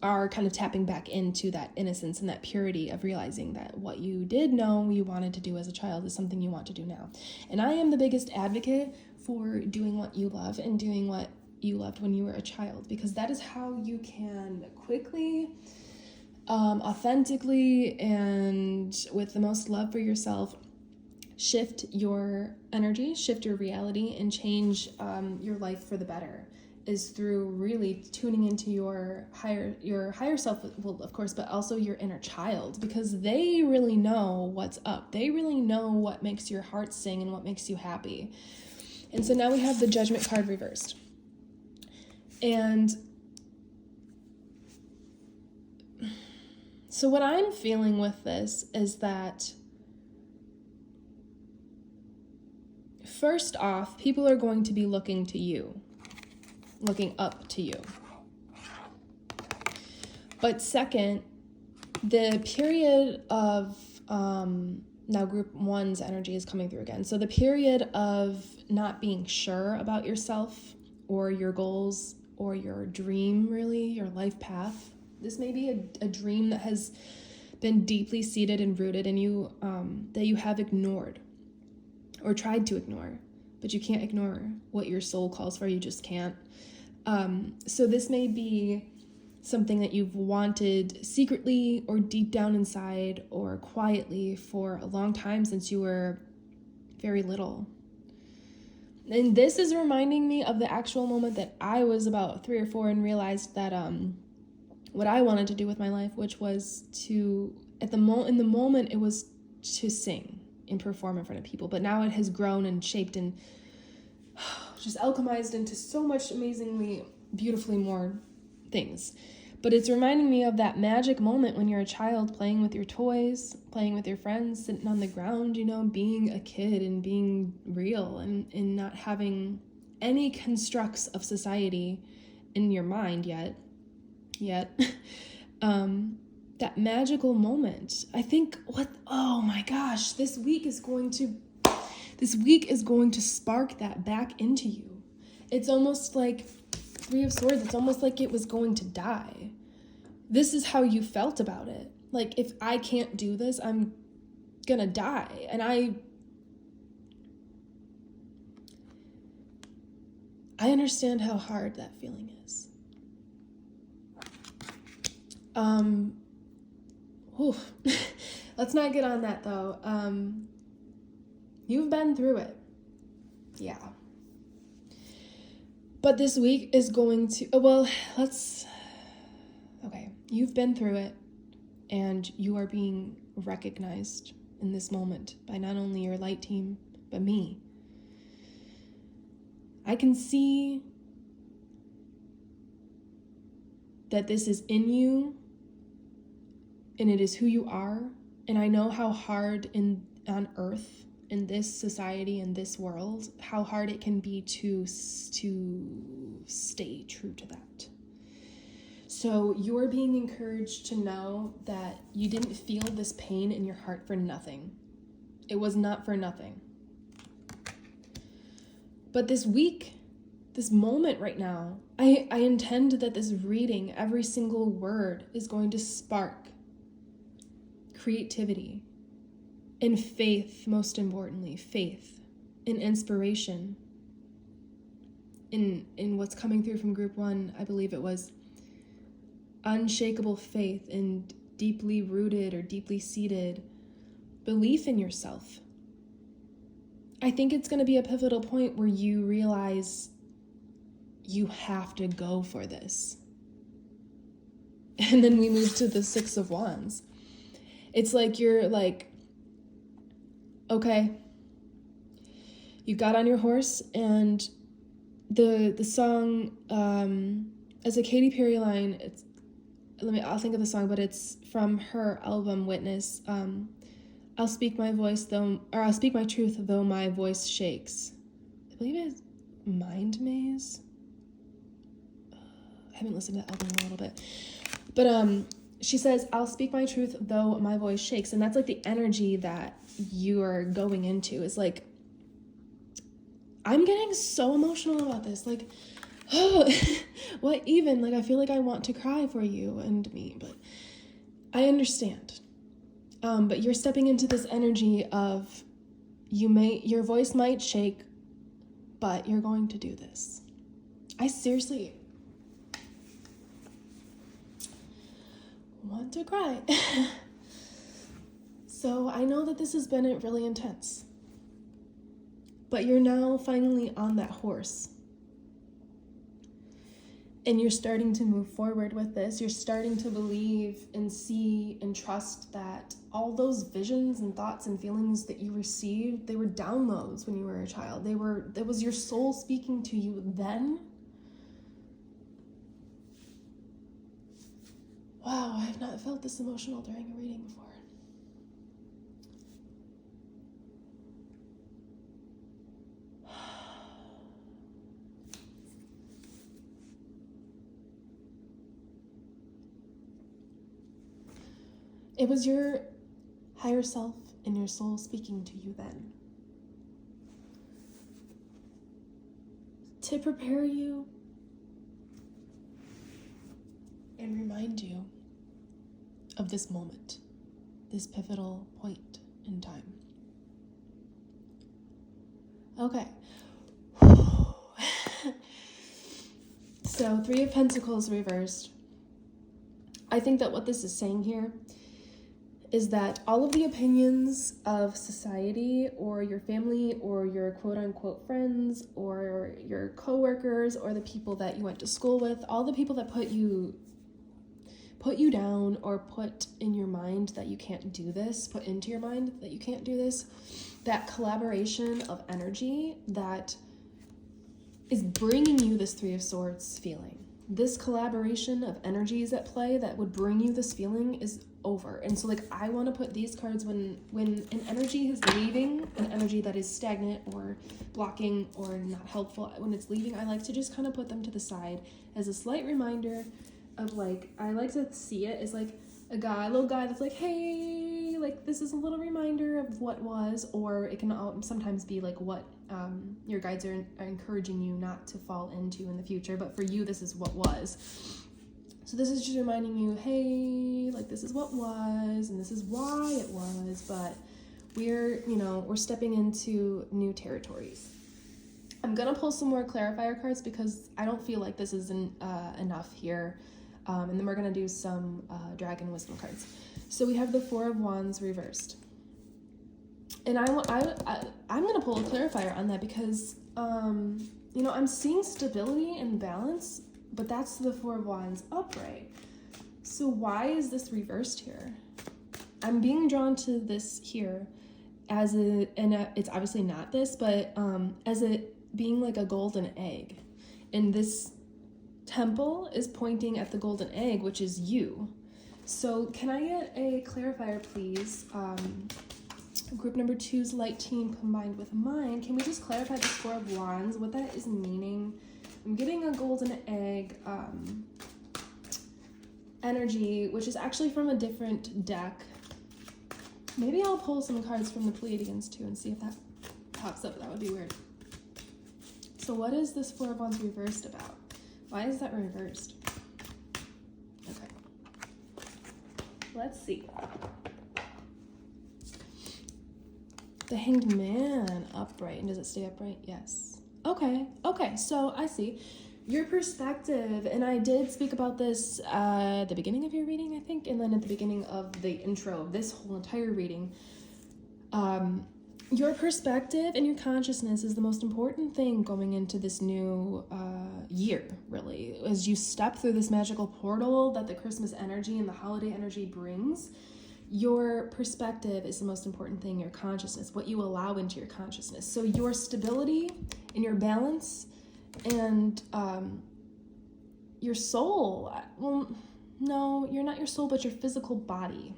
are kind of tapping back into that innocence and that purity of realizing that what you did know you wanted to do as a child is something you want to do now. And I am the biggest advocate for doing what you love and doing what you loved when you were a child, because that is how you can quickly, authentically, and with the most love for yourself, shift your energy, shift your reality, and change your life for the better. Is through really tuning into your higher self, well, of course, but also your inner child, because they really know what's up. They really know what makes your heart sing and what makes you happy. And so now we have the Judgment card reversed. And so what I'm feeling with this is that, first off, people are going to be looking to you. Looking up to you. But second, the period of now group 1's energy is coming through again. So the period of not being sure about yourself or your goals or your dream, really, your life path. This may be a dream that has been deeply seated and rooted in you, that you have ignored or tried to ignore, but you can't ignore what your soul calls for. You just can't. So this may be something that you've wanted secretly or deep down inside or quietly for a long time, since you were very little. And this is reminding me of the actual moment that I was about 3 or 4 and realized that what I wanted to do with my life, which was to, in the moment, it was to sing and perform in front of people. But now it has grown and shaped and just alchemized into so much amazingly, beautifully more things. But it's reminding me of that magic moment when you're a child playing with your toys, playing with your friends, sitting on the ground, being a kid and being real and not having any constructs of society in your mind yet. That magical moment. I think oh my gosh, this week is going to spark that back into you. It's almost like 3 of Swords. It's almost like it was going to die. This is how you felt about it. Like, if I can't do this, I'm gonna die. And I understand how hard that feeling is. Let's not get on that though. You've been through it. Yeah. But this week is going to, okay. You've been through it, and you are being recognized in this moment by not only your light team, but me. I can see that this is in you, and it is who you are, and I know how hard on Earth, in this society, in this world, how hard it can be to stay true to that. So you're being encouraged to know that you didn't feel this pain in your heart for nothing. It was not for nothing. But this week, this moment right now, I intend that this reading, every single word, is going to spark creativity and faith, most importantly, faith and inspiration in what's coming through from group 1. I believe it was unshakable faith and deeply rooted or deeply seated belief in yourself. I think it's going to be a pivotal point where you realize you have to go for this. And then we move to the 6 of Wands. It's like you're like, okay, you got on your horse, and the song, as a Katy Perry line, I'll think of the song, but it's from her album Witness. I'll speak my truth though my voice shakes. I believe it's Mind Maze. I haven't listened to the album in a little bit. But she says, I'll speak my truth though my voice shakes. And that's like the energy that you are going into. Is like, I'm getting so emotional about this. Like, oh, what even? Like, I feel like I want to cry for you and me, but I understand. But you're stepping into this energy of your voice might shake, but you're going to do this. I seriously want to cry. So I know that this has been really intense, but you're now finally on that horse. And you're starting to move forward with this. You're starting to believe and see and trust that all those visions and thoughts and feelings that you received, they were downloads when you were a child. That was your soul speaking to you then. Wow, I have not felt this emotional during a reading before. It was your higher self and your soul speaking to you then, to prepare you and remind you of this moment, this pivotal point in time. Okay. So 3 of Pentacles reversed. I think that what this is saying here is that all of the opinions of society or your family or your quote-unquote friends or your coworkers or the people that you went to school with, all the people that put you down or put in your mind that you can't do this, put into your mind that you can't do this, that collaboration of energy that is bringing you this 3 of Swords feeling. This collaboration of energies at play that would bring you this feeling is over. And so, like, I want to put these cards when an energy is leaving, an energy that is stagnant or blocking or not helpful, when it's leaving, I like to just kind of put them to the side as a slight reminder of, like, I like to see it as like a little guy that's like, hey, like, this is a little reminder of what was, or it can sometimes be like what your guides are encouraging you not to fall into in the future, but for you, this is what was. So this is just reminding you, hey, like, this is what was, and this is why it was, but we're stepping into new territories. I'm gonna pull some more clarifier cards because I don't feel like this is enough here. And then we're gonna do some Dragon Wisdom cards. So we have the 4 of Wands reversed. And I'm gonna pull a clarifier on that because, I'm seeing stability and balance, but that's the 4 of Wands upright. So why is this reversed here? I'm being drawn to this here as it's obviously not this, but as it being like a golden egg. And this temple is pointing at the golden egg, which is you. So can I get a clarifier, please? Group number 2's light team combined with mine. Can we just clarify the Four of Wands, what that is meaning? I'm getting a golden egg energy, which is actually from a different deck. Maybe I'll pull some cards from the Pleiadians too and see if that pops up. That would be weird. So what is this Four of Wands reversed about? Why is that reversed? Okay. Let's see. The Hanged Man upright. And does it stay upright? Yes. Okay. So I see. Your perspective, and I did speak about this at the beginning of your reading, I think, and then at the beginning of the intro of this whole entire reading. Your perspective and your consciousness is the most important thing going into this new year, really. As you step through this magical portal that the Christmas energy and the holiday energy brings, your perspective is the most important thing, your consciousness, what you allow into your consciousness. So your stability and your balance and your soul, well, no, you're not your soul, but your physical body.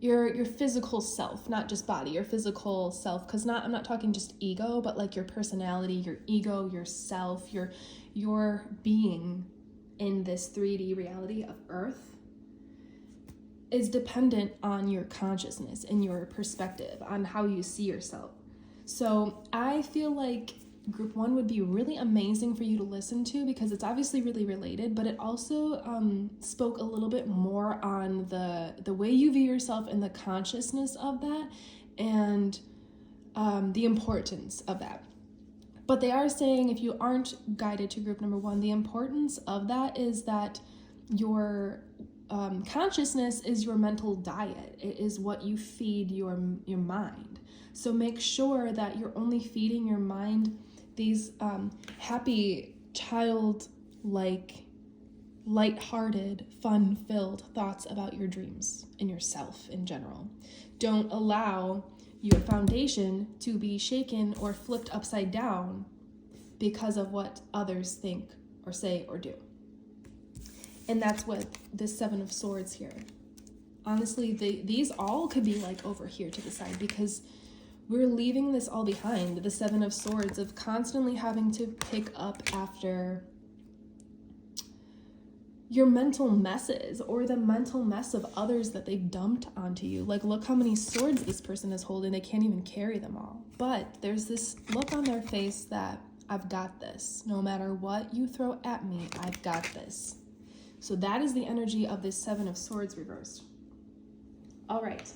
Your physical self, not just body, your physical self, because I'm not talking just ego, but like your personality, your ego, yourself, your being in this 3D reality of Earth is dependent on your consciousness and your perspective on how you see yourself. So I feel like Group 1 would be really amazing for you to listen to because it's obviously really related, but it also spoke a little bit more on the way you view yourself and the consciousness of that and the importance of that. But they are saying if you aren't guided to Group number 1, the importance of that is that your consciousness is your mental diet. It is what you feed your mind. So make sure that you're only feeding your mind these happy, childlike, lighthearted, fun-filled thoughts about your dreams and yourself in general. Don't allow your foundation to be shaken or flipped upside down because of what others think or say or do. And that's what this Seven of Swords here. Honestly, these all could be like over here to the side because we're leaving this all behind. The Seven of Swords of constantly having to pick up after your mental messes or the mental mess of others that they've dumped onto you. Like, look how many swords this person is holding. They can't even carry them all. But there's this look on their face that I've got this. No matter what you throw at me, I've got this. So that is the energy of this Seven of Swords reversed. All right.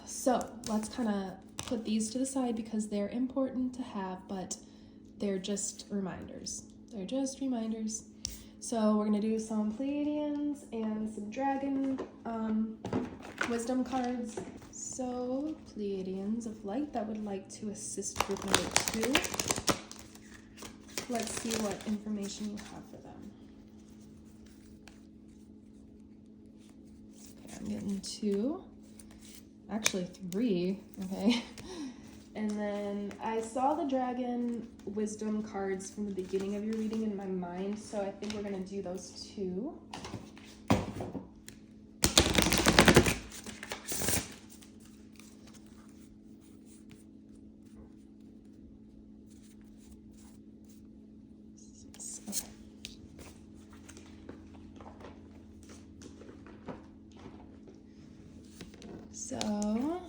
So let's kind of put these to the side because they're important to have, but they're just reminders. They're just reminders. So we're going to do some Pleiadians and some Dragon wisdom cards. So Pleiadians of light that would like to assist group number 2. Let's see what information you have for them. Okay, I'm getting 2. Actually 3, okay. And then I saw the Dragon wisdom cards from the beginning of your reading in my mind, so I think we're gonna do those 2. So,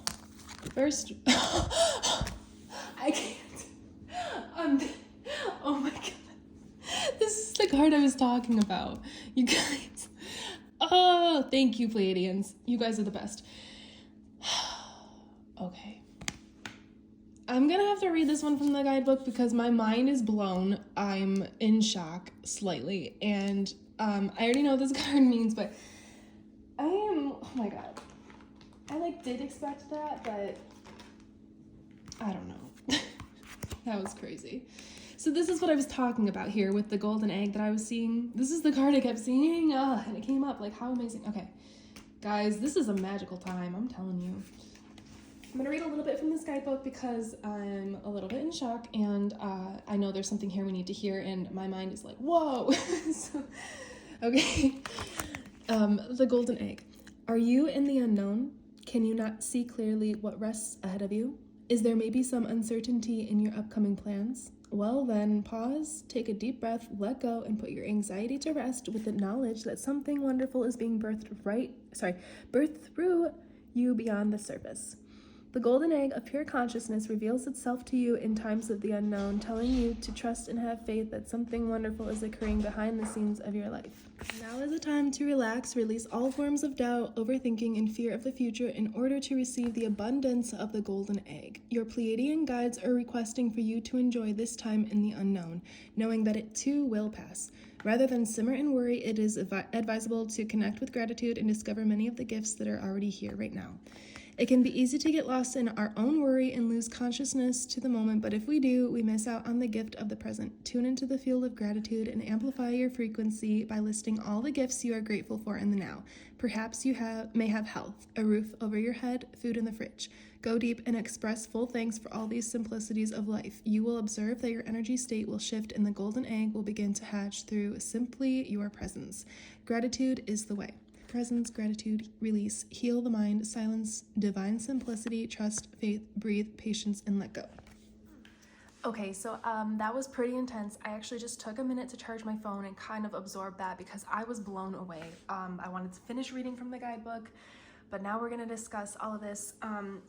first, I can't, oh my god, this is the card I was talking about, you guys. Oh, thank you, Pleiadians. You guys are the best. Okay. I'm gonna have to read this one from the guidebook because my mind is blown. I'm in shock slightly, and I already know what this card means, but I am, oh my god. I did expect that, but I don't know. That was crazy. So this is what I was talking about here with the golden egg that I was seeing. This is the card I kept seeing, and it came up. Like, how amazing. Okay, guys, this is a magical time, I'm telling you. I'm gonna read a little bit from this guidebook because I'm a little bit in shock, and I know there's something here we need to hear, and my mind is like, whoa. So, okay. The golden egg. Are you in the unknown? Can you not see clearly what rests ahead of you? Is there maybe some uncertainty in your upcoming plans? Well then, pause, take a deep breath, let go, and put your anxiety to rest with the knowledge that something wonderful is being birthed through you beyond the surface. The golden egg of pure consciousness reveals itself to you in times of the unknown, telling you to trust and have faith that something wonderful is occurring behind the scenes of your life. Now is the time to relax, release all forms of doubt, overthinking, and fear of the future in order to receive the abundance of the golden egg. Your Pleiadian guides are requesting for you to enjoy this time in the unknown, knowing that it too will pass. Rather than simmer and worry, it is advisable to connect with gratitude and discover many of the gifts that are already here right now. It can be easy to get lost in our own worry and lose consciousness to the moment, but if we do, we miss out on the gift of the present. Tune into the field of gratitude and amplify your frequency by listing all the gifts you are grateful for in the now. Perhaps you may have health, a roof over your head, food in the fridge. Go deep and express full thanks for all these simplicities of life. You will observe that your energy state will shift and the golden egg will begin to hatch through simply your presence. Gratitude is the way. Presence, gratitude, release, heal the mind, silence, divine simplicity, trust, faith, breathe, patience, and let go. Okay, so that was pretty intense. I actually just took a minute to charge my phone and kind of absorb that because I was blown away. I wanted to finish reading from the guidebook, but now we're going to discuss all of this.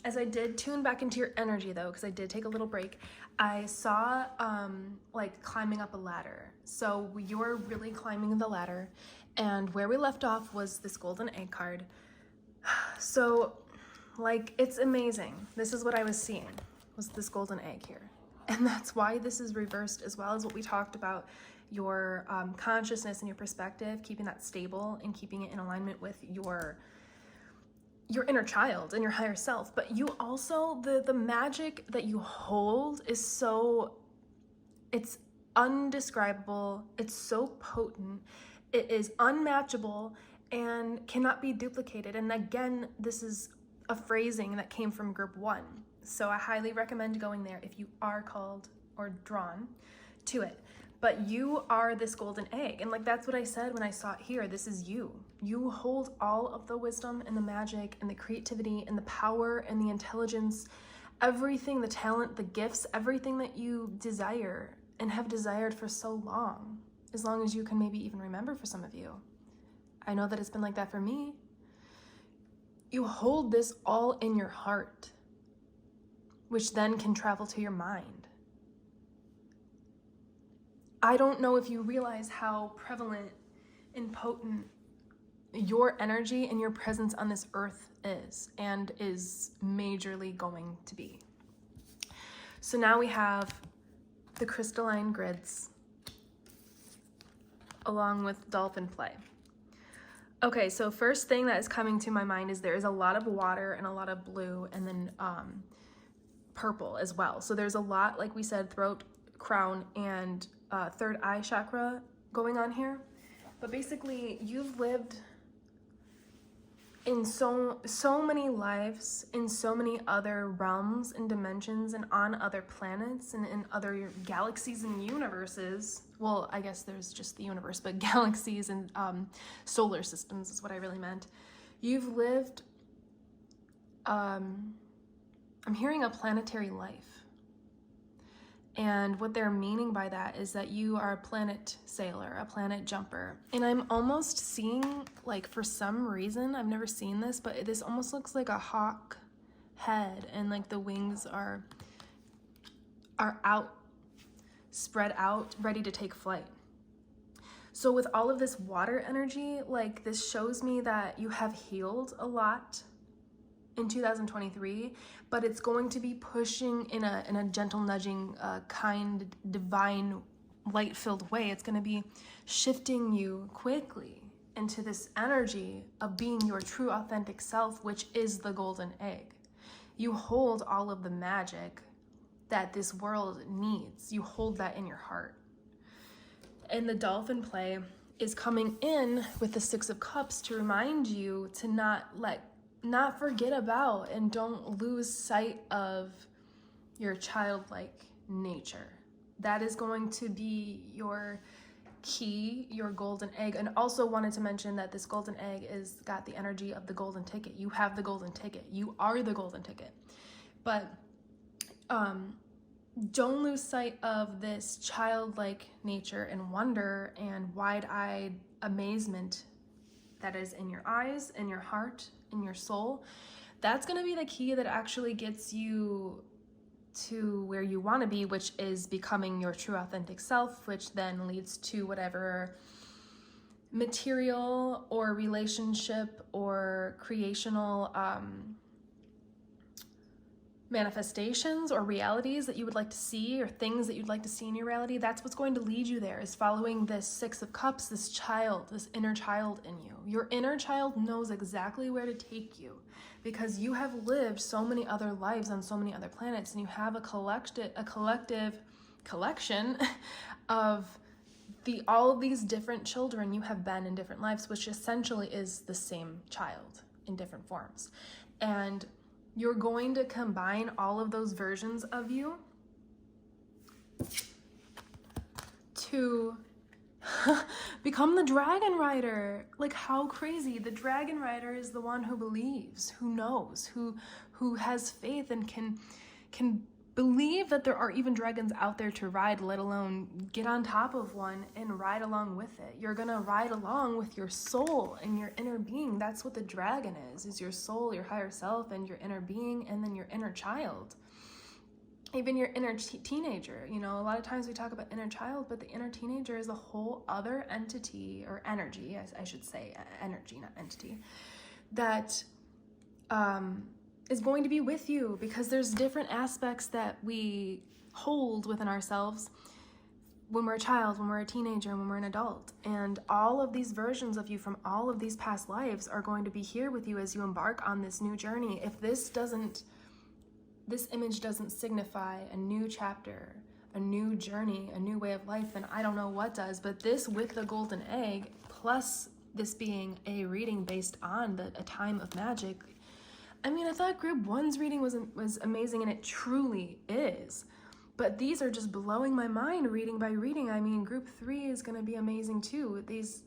As I did tune back into your energy though, because I did take a little break, I saw like climbing up a ladder. So you were really climbing the ladder. And where we left off was this golden egg card. So, like, it's amazing. This is what I was seeing, was this golden egg here. And that's why this is reversed, as well as what we talked about, your consciousness and your perspective, keeping that stable and keeping it in alignment with your inner child and your higher self. But you also, the magic that you hold is so, it's undescribable, it's so potent. It is unmatchable and cannot be duplicated. And again, this is a phrasing that came from group 1. So I highly recommend going there if you are called or drawn to it. But you are this golden egg. And like, that's what I said when I saw it here. This is you. You hold all of the wisdom and the magic and the creativity and the power and the intelligence, everything, the talent, the gifts, everything that you desire and have desired for so long. As long as you can maybe even remember for some of you. I know that it's been like that for me. You hold this all in your heart, which then can travel to your mind. I don't know if you realize how prevalent and potent your energy and your presence on this earth is, and is majorly going to be. So now we have the crystalline grids, along with dolphin play. Okay, so first thing that is coming to my mind is there is a lot of water and a lot of blue and then purple as well. So there's a lot, like we said, throat, crown, and third eye chakra going on here. But basically, you've lived in so many lives, in so many other realms and dimensions and on other planets and in other galaxies and universes. Well, I guess there's just the universe, but galaxies and solar systems is what I really meant. You've lived, I'm hearing a planetary life. And what they're meaning by that is that you are a planet sailor, a planet jumper. And I'm almost seeing, like, for some reason, I've never seen this, but this almost looks like a hawk head, and like the wings are out, spread out, ready to take flight. So with all of this water energy, like, this shows me that you have healed a lot in 2023, but it's going to be pushing in a gentle, nudging, kind, divine, light-filled way. It's going to be shifting you quickly into this energy of being your true, authentic self, which is the golden egg. You hold all of the magic that this world needs. You hold that in your heart. And the dolphin play is coming in with the Six of Cups to remind you to not forget about and don't lose sight of your childlike nature. That is going to be your key, your golden egg. And also wanted to mention that this golden egg is got the energy of the golden ticket. You have the golden ticket. You are the golden ticket. But don't lose sight of this childlike nature and wonder and wide-eyed amazement that is in your eyes, in your heart, in your soul. That's going to be the key that actually gets you to where you want to be, which is becoming your true authentic self, which then leads to whatever material or relationship or creational manifestations or realities that you would like to see, or things that you'd like to see in your reality. That's what's going to lead you there, is following this Six of Cups, this child, this inner child in you. Your inner child knows exactly where to take you, because you have lived so many other lives on so many other planets, and you have a collective collection of all of these different children you have been in different lives, which essentially is the same child in different forms. And you're going to combine all of those versions of you to become the dragon rider. Like, how crazy. The dragon rider is the one who believes, who knows, who has faith and can believe that there are even dragons out there to ride, let alone get on top of one and ride along with it. You're gonna ride along with your soul and your inner being. That's what the dragon is your soul, your higher self, and your inner being, and then your inner child. Even your inner teenager. You know, a lot of times we talk about inner child, but the inner teenager is a whole other entity, or energy, I should say, energy, not entity, that is going to be with you, because there's different aspects that we hold within ourselves when we're a child, when we're a teenager, when we're an adult. And all of these versions of you from all of these past lives are going to be here with you as you embark on this new journey. If this image doesn't signify a new chapter, a new journey, a new way of life, then I don't know what does. But this, with the golden egg, plus this being a reading based on a time of magic, I mean, I thought group 1's reading was amazing, and it truly is. But these are just blowing my mind reading by reading. I mean, group 3 is going to be amazing too. These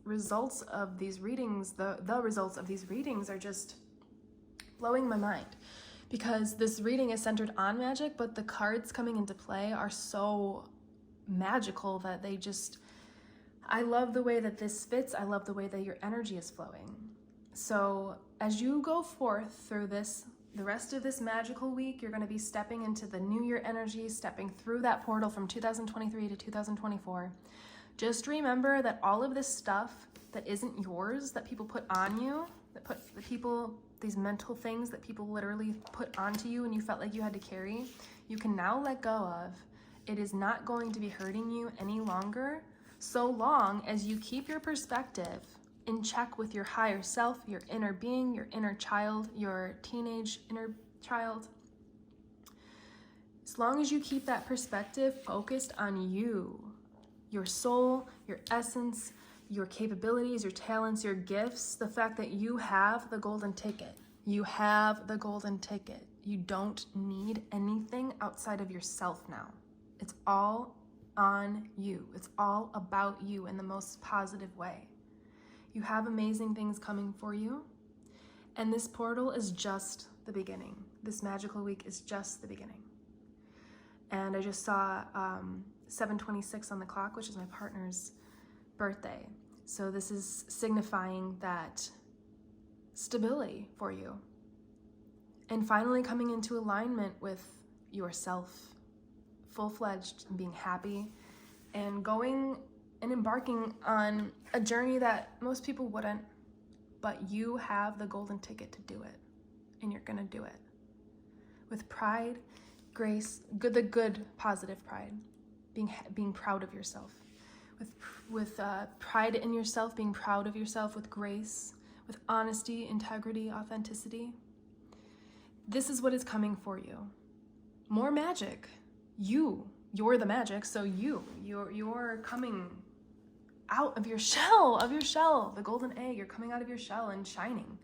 results of these readings, the results of these readings are just blowing my mind, because this reading is centered on magic, but the cards coming into play are so magical that I love the way that this fits. I love the way that your energy is flowing. So as you go forth through the rest of this magical week, you're going to be stepping into the new year energy, stepping through that portal from 2023 to 2024. Just remember that all of this stuff that isn't yours, that people put on you, these mental things that people literally put onto you and you felt like you had to carry, you can now let go of. It is not going to be hurting you any longer, so long as you keep your perspective in check with your higher self, your inner being, your inner child, your teenage inner child. As long as you keep that perspective focused on you, your soul, your essence, your capabilities, your talents, your gifts, the fact that you have the golden ticket. You have the golden ticket. You don't need anything outside of yourself now. It's all on you. It's all about you in the most positive way. You have amazing things coming for you, and this portal is just the beginning. This magical week is just the beginning. And I just saw 7:26 on the clock, which is my partner's birthday. So this is signifying that stability for you, and finally coming into alignment with yourself, full-fledged, and being happy, and going and embarking on a journey that most people wouldn't, but you have the golden ticket to do it, and you're gonna do it with pride, grace, the good positive pride, being proud of yourself, with pride in yourself, being proud of yourself, with grace, with honesty, integrity, authenticity. This is what is coming for you. more magic. You're the magic, so you're coming out of your shell, the golden egg. You're coming out of your shell and shining.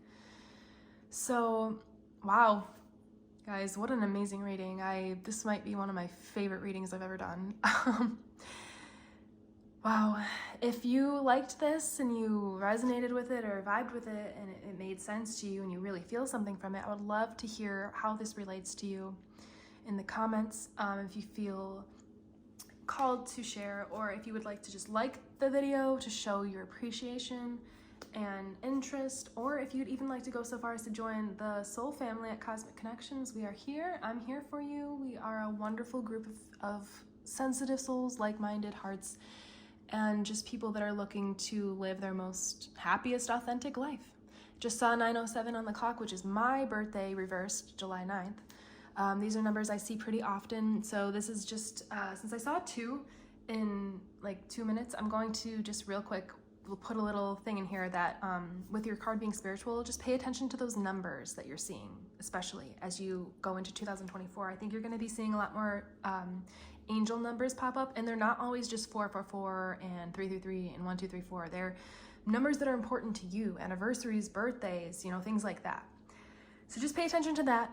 So, wow, guys, what an amazing reading. This might be one of my favorite readings I've ever done. Wow, if you liked this and you resonated with it or vibed with it and it made sense to you and you really feel something from it, I would love to hear how this relates to you in the comments. If you feel called to share, or if you would like to just like the video to show your appreciation and interest, or if you'd even like to go so far as to join the soul family at Cosmic Connections. We are here. I'm here for you. We are a wonderful group of sensitive souls, like-minded hearts, and just people that are looking to live their most happiest, authentic life. Just saw 9:07 on the clock, which is my birthday reversed, July 9th. These are numbers I see pretty often, so this is just, since I saw 2 in like 2 minutes, I'm going to just real quick, we'll put a little thing in here that with your card being spiritual, just pay attention to those numbers that you're seeing, especially as you go into 2024. I think you're going to be seeing a lot more angel numbers pop up, and they're not always just 444 and 333 and 1234. They're numbers that are important to you, anniversaries, birthdays, you know, things like that. So just pay attention to that.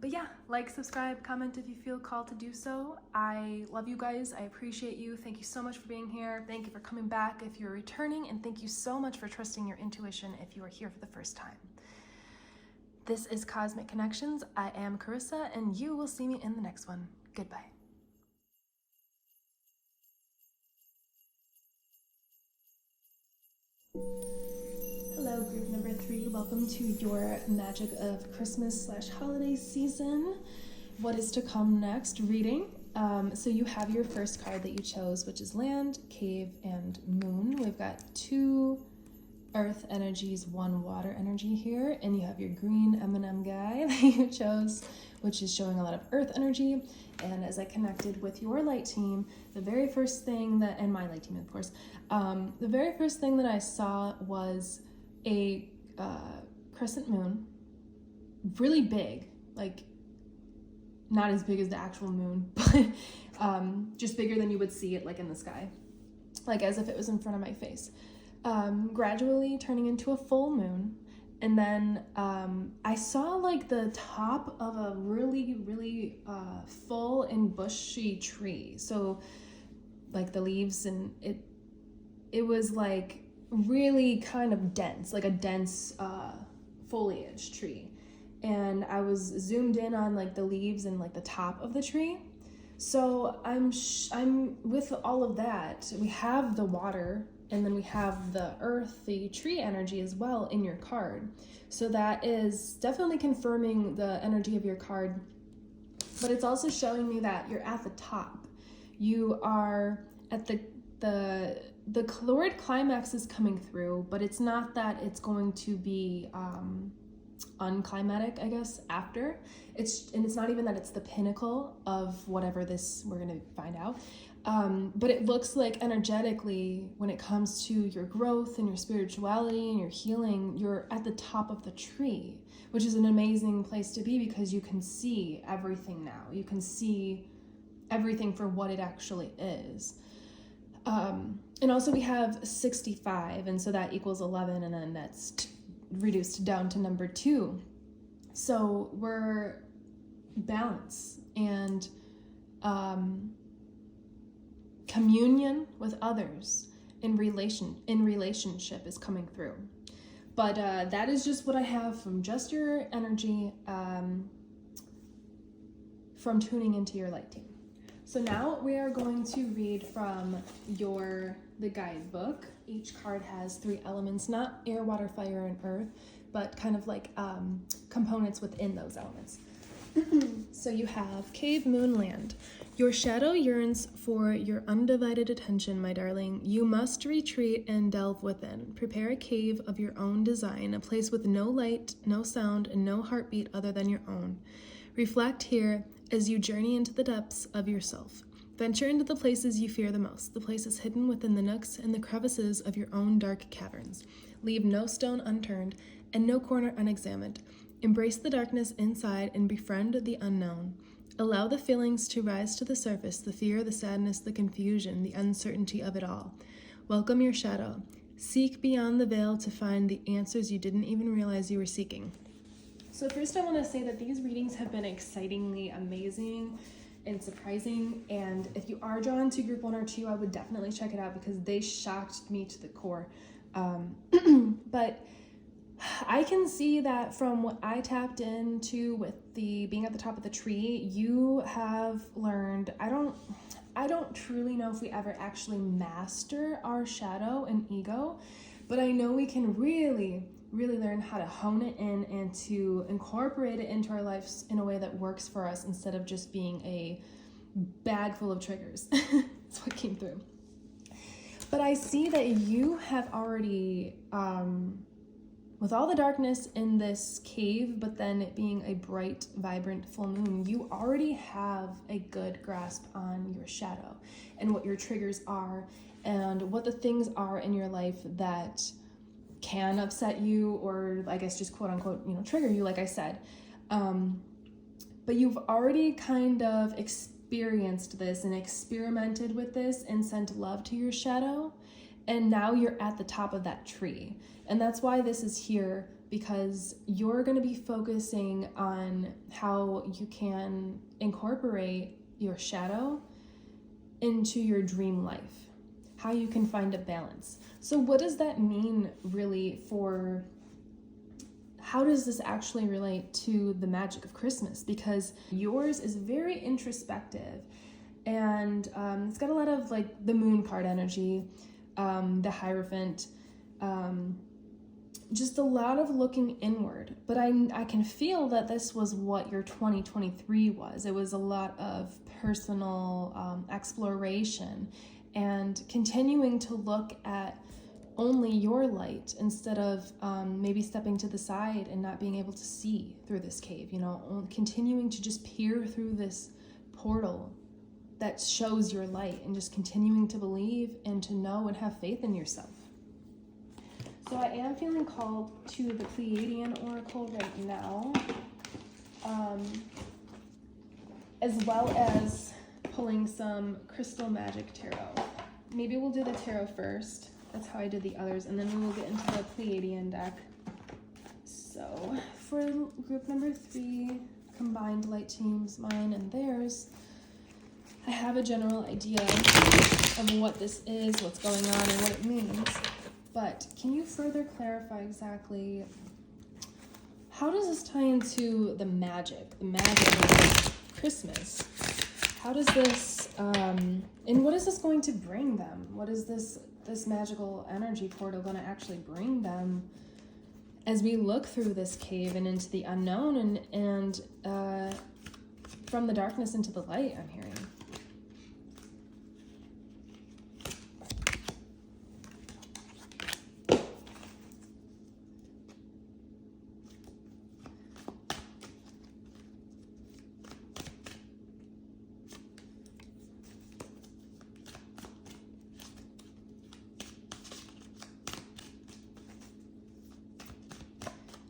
But yeah, like, subscribe, comment if you feel called to do so. I love you guys. I appreciate you. Thank you so much for being here. Thank you for coming back if you're returning, and thank you so much for trusting your intuition if you are here for the first time. This is Cosmic Connections. I am Carissa, and you will see me in the next one. Goodbye. Hello, group number 3. Welcome to your Magic of Christmas/holiday season. What is to come next reading. So you have your first card that you chose, which is Land, Cave, and Moon. We've got 2 Earth energies, 1 water energy here, and you have your green M&M guy that you chose, which is showing a lot of Earth energy. And as I connected with your light team, the very first thing that, and my light team of course, the very first thing that I saw was a crescent moon, really big, like not as big as the actual moon, but just bigger than you would see it like in the sky, like as if it was in front of my face, gradually turning into a full moon. And then I saw like the top of a really full and bushy tree, so like the leaves, and it was like really kind of dense, like a dense foliage tree. And I was zoomed in on like the leaves and like the top of the tree. So I'm with all of that, we have the water, and then we have the earth, the tree energy as well in your card. So that is definitely confirming the energy of your card, but it's also showing me that you're at the top. You are at the caloric climax is coming through, but it's not that it's going to be unclimatic, I guess, after. It's not even that it's the pinnacle of whatever this we're gonna find out. But it looks like energetically, when it comes to your growth and your spirituality and your healing, you're at the top of the tree, which is an amazing place to be because you can see everything now. You can see everything for what it actually is. And also we have 65, and so that equals 11, and then that's reduced down to number 2. So we're balance and communion with others in relationship is coming through. But that is just what I have from just your energy from tuning into your light team. So now we are going to read from the guidebook. Each card has 3 elements, not air, water, fire, and earth, but kind of like components within those elements. So you have Cave, Moon, Land. Your shadow yearns for your undivided attention, my darling. You must retreat and delve within. Prepare a cave of your own design, a place with no light, no sound, and no heartbeat other than your own. Reflect here as you journey into the depths of yourself. Venture into the places you fear the most, the places hidden within the nooks and the crevices of your own dark caverns. Leave no stone unturned and no corner unexamined. Embrace the darkness inside and befriend the unknown. Allow the feelings to rise to the surface, the fear, the sadness, the confusion, the uncertainty of it all. Welcome your shadow. Seek beyond the veil to find the answers you didn't even realize you were seeking. So first I want to say that these readings have been excitingly amazing and surprising, and if you are drawn to group 1 or 2, I would definitely check it out because they shocked me to the core. But I can see that from what I tapped into with the being at the top of the tree, you have learned, I don't truly know if we ever actually master our shadow and ego, but I know we can really learn how to hone it in and to incorporate it into our lives in a way that works for us instead of just being a bag full of triggers. That's what came through. But I see that you have already, with all the darkness in this cave, but then it being a bright, vibrant full moon, you already have a good grasp on your shadow and what your triggers are and what the things are in your life that can upset you or I guess just quote unquote, trigger you, like I said. But you've already kind of experienced this and experimented with this and sent love to your shadow. And now you're at the top of that tree. And that's why this is here, because you're going to be focusing on how you can incorporate your shadow into your dream life, how you can find a balance. So what does that mean really for, how does this actually relate to the magic of Christmas? Because yours is very introspective and it's got a lot of like the moon card energy, the Hierophant, just a lot of looking inward. But I can feel that this was what your 2023 was. It was a lot of personal exploration and continuing to look at only your light instead of maybe stepping to the side and not being able to see through this cave, continuing to just peer through this portal that shows your light and just continuing to believe and to know and have faith in yourself. So I am feeling called to the Pleiadian Oracle right now, as well as pulling some Crystal Magic Tarot. Maybe we'll do the tarot first. That's how I did the others, and then we will get into the Pleiadian deck. So for group number 3, combined light teams, mine and theirs, I have a general idea of what this is, what's going on, and what it means. But can you further clarify exactly how does this tie into the magic of Christmas? How does this, and what is this going to bring them? What is this magical energy portal going to actually bring them as we look through this cave and into the unknown and from the darkness into the light, I'm hearing.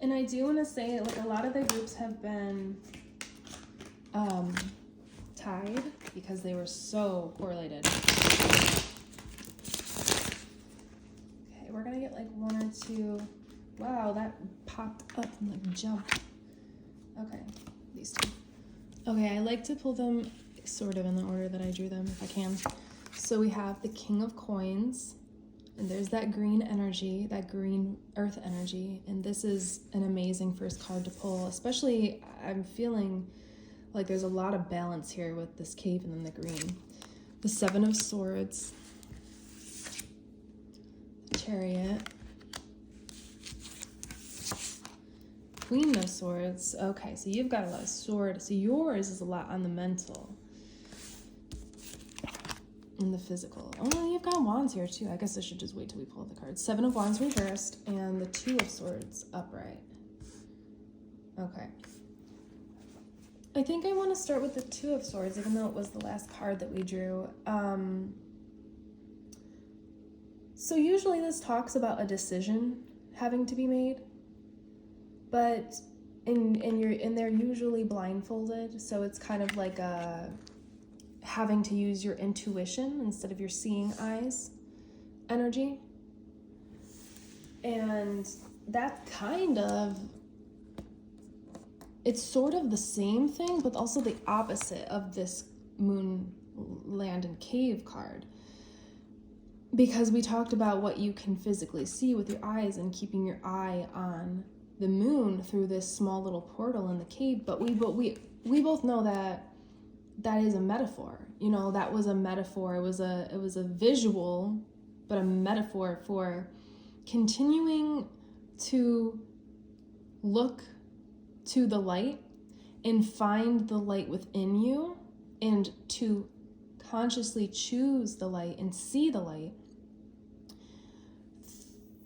And I do want to say, like, a lot of the groups have been tied because they were so correlated. Okay, we're gonna get like 1 or 2. Wow, that popped up and like jumped. Okay, these 2. Okay, I like to pull them sort of in the order that I drew them if I can. So we have the King of Coins. And there's that green energy, that green earth energy. And this is an amazing first card to pull, especially I'm feeling like there's a lot of balance here with this cave and then the green. The 7 of Swords, the Chariot, Queen of Swords. Okay, so you've got a lot of sword. So yours is a lot on the mental. In the physical. Oh, you've got Wands here too. I guess I should just wait till we pull the cards. 7 of Wands reversed and the 2 of Swords upright. Okay. I think I want to start with the 2 of Swords, even though it was the last card that we drew. So usually this talks about a decision having to be made, but and they're usually blindfolded, so it's kind of like having to use your intuition instead of your seeing eyes energy. And that it's sort of the same thing, but also the opposite of this moon, land, and cave card. Because we talked about what you can physically see with your eyes and keeping your eye on the moon through this small little portal in the cave, but we both know that is a metaphor. You know, that was a metaphor. It was a visual, but a metaphor for continuing to look to the light and find the light within you, and to consciously choose the light and see the light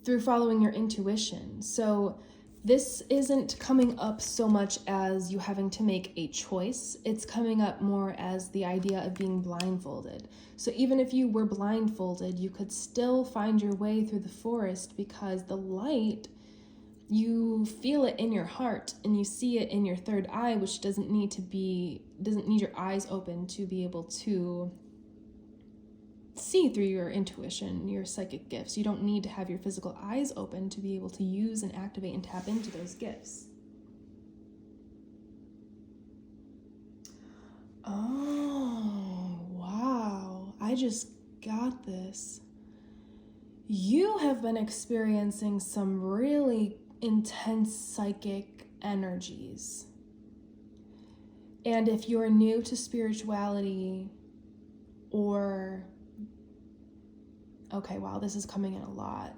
through following your intuition. So this isn't coming up so much as you having to make a choice. It's coming up more as the idea of being blindfolded. So even if you were blindfolded, you could still find your way through the forest, because the light, you feel it in your heart and you see it in your third eye, which doesn't need your eyes open to be able to see through your intuition, your psychic gifts. You don't need to have your physical eyes open to be able to use and activate and tap into those gifts. Oh, wow. I just got this. You have been experiencing some really intense psychic energies. And if you're new to spirituality, or okay, wow, this is coming in a lot.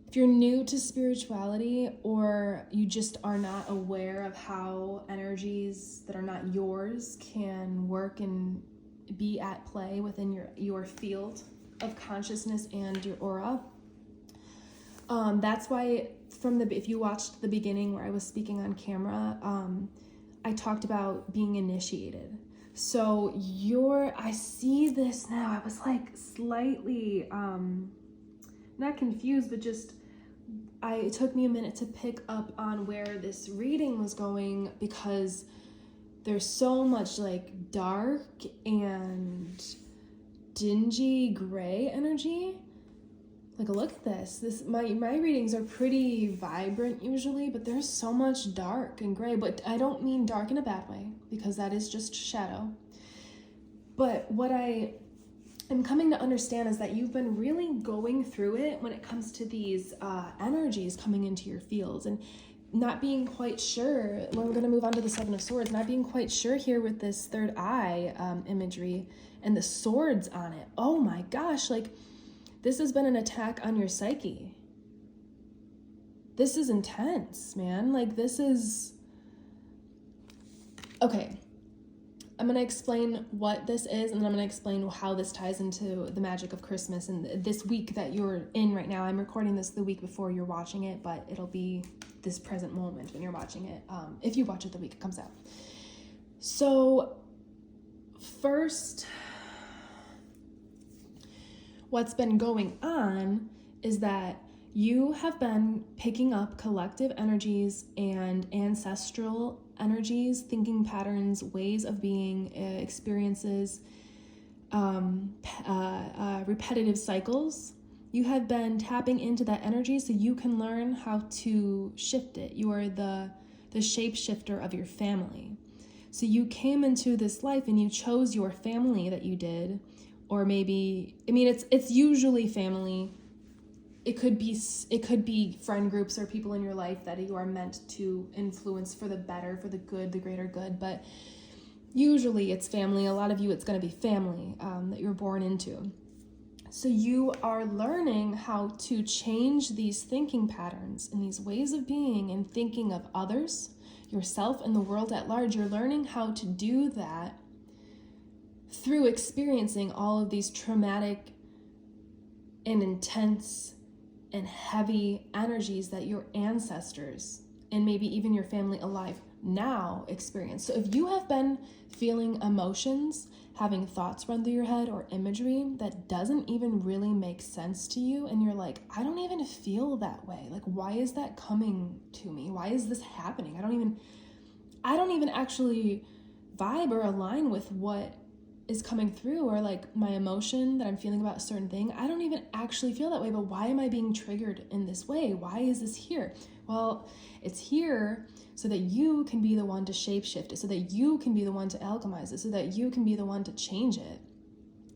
If you're new to spirituality, or you just are not aware of how energies that are not yours can work and be at play within your field of consciousness and your aura, that's why if you watched the beginning where I was speaking on camera, I talked about being initiated. So I see this now. I was like slightly, not confused, but it took me a minute to pick up on where this reading was going, because there's so much like dark and dingy gray energy. Like, look at this. My readings are pretty vibrant usually, but there's so much dark and gray. But I don't mean dark in a bad way, because that is just shadow. But what I am coming to understand is that you've been really going through it when it comes to these energies coming into your fields, and not being quite sure. We're going to move on to the Seven of Swords. Not being quite sure here with this third eye imagery and the swords on it. Oh my gosh, like, this has been an attack on your psyche. This is intense, man. Like, this is... Okay. I'm going to explain what this is, and then I'm going to explain how this ties into the magic of Christmas and this week that you're in right now. I'm recording this the week before you're watching it, but it'll be this present moment when you're watching it, if you watch it the week it comes out. So, first... what's been going on is that you have been picking up collective energies and ancestral energies, thinking patterns, ways of being, experiences, repetitive cycles. You have been tapping into that energy so you can learn how to shift it. You are the shapeshifter of your family. So you came into this life and you chose your family that you did. Or maybe, I mean, it's usually family. It could be friend groups or people in your life that you are meant to influence for the better, for the good, the greater good. But usually it's family. A lot of you, it's going to be family that you're born into. So you are learning how to change these thinking patterns and these ways of being and thinking of others, yourself, and the world at large. You're learning how to do that through experiencing all of these traumatic and intense and heavy energies that your ancestors and maybe even your family alive now experience. So if you have been feeling emotions, having thoughts run through your head or imagery that doesn't even really make sense to you, and you're like, I don't even feel that way. Like, why is that coming to me? Why is this happening? I don't even actually vibe or align with what is coming through, or like my emotion that I'm feeling about a certain thing. I don't even actually feel that way, but why am I being triggered in this way? Why is this here? Well, it's here so that you can be the one to shapeshift it, so that you can be the one to alchemize it, so that you can be the one to change it.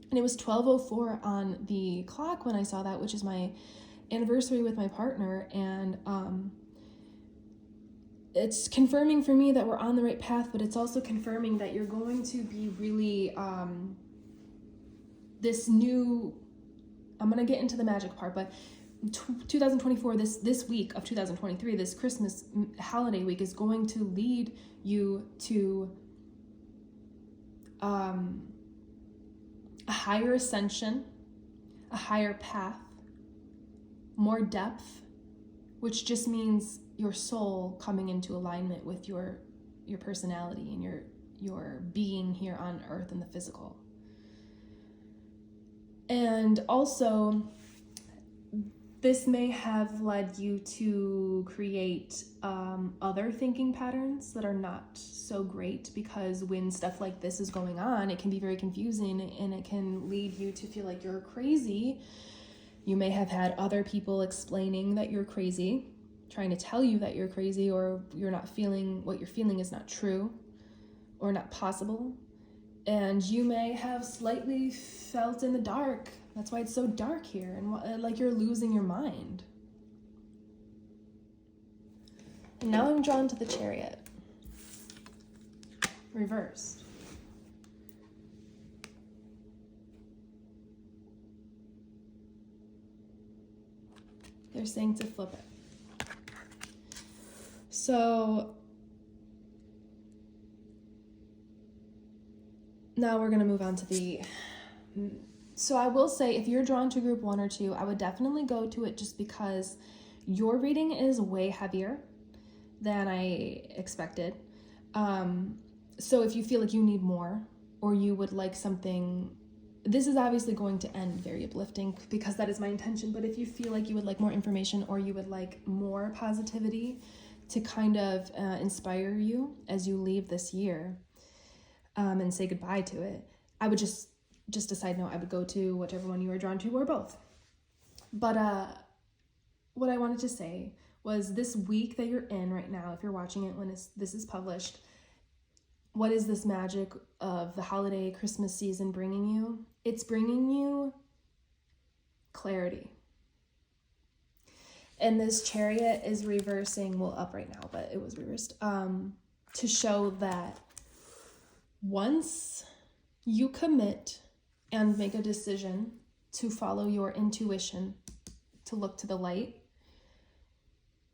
And it was 12:04 on the clock when I saw that, which is my anniversary with my partner, and it's confirming for me that we're on the right path, but it's also confirming that you're going to be really this new, I'm going to get into the magic part, but 2024, this week of 2023, this Christmas holiday week is going to lead you to a higher ascension, a higher path, more depth, which just means your soul coming into alignment with your personality and your being here on earth in the physical. And also, this may have led you to create other thinking patterns that are not so great, because when stuff like this is going on, it can be very confusing and it can lead you to feel like you're crazy. You may have had other people explaining that you're crazy, trying to tell you that you're crazy, or you're not feeling, what you're feeling is not true or not possible. And you may have slightly felt in the dark. That's why it's so dark here, and like you're losing your mind. And now I'm drawn to the Chariot, reversed. They're saying to flip it. So now we're going to move on to the... So I will say, if you're drawn to group 1 or 2, I would definitely go to it, just because your reading is way heavier than I expected. So if you feel like you need more, or you would like something, this is obviously going to end very uplifting, because that is my intention. But if you feel like you would like more information, or you would like more positivity to kind of inspire you as you leave this year and say goodbye to it, I would just a side note, I would go to whichever one you were drawn to, or both. But what I wanted to say was, this week that you're in right now, if you're watching it when this is published, what is this magic of the holiday Christmas season bringing you? It's bringing you clarity. And this Chariot is reversing, well, up right now, but it was reversed, to show that once you commit and make a decision to follow your intuition, to look to the light,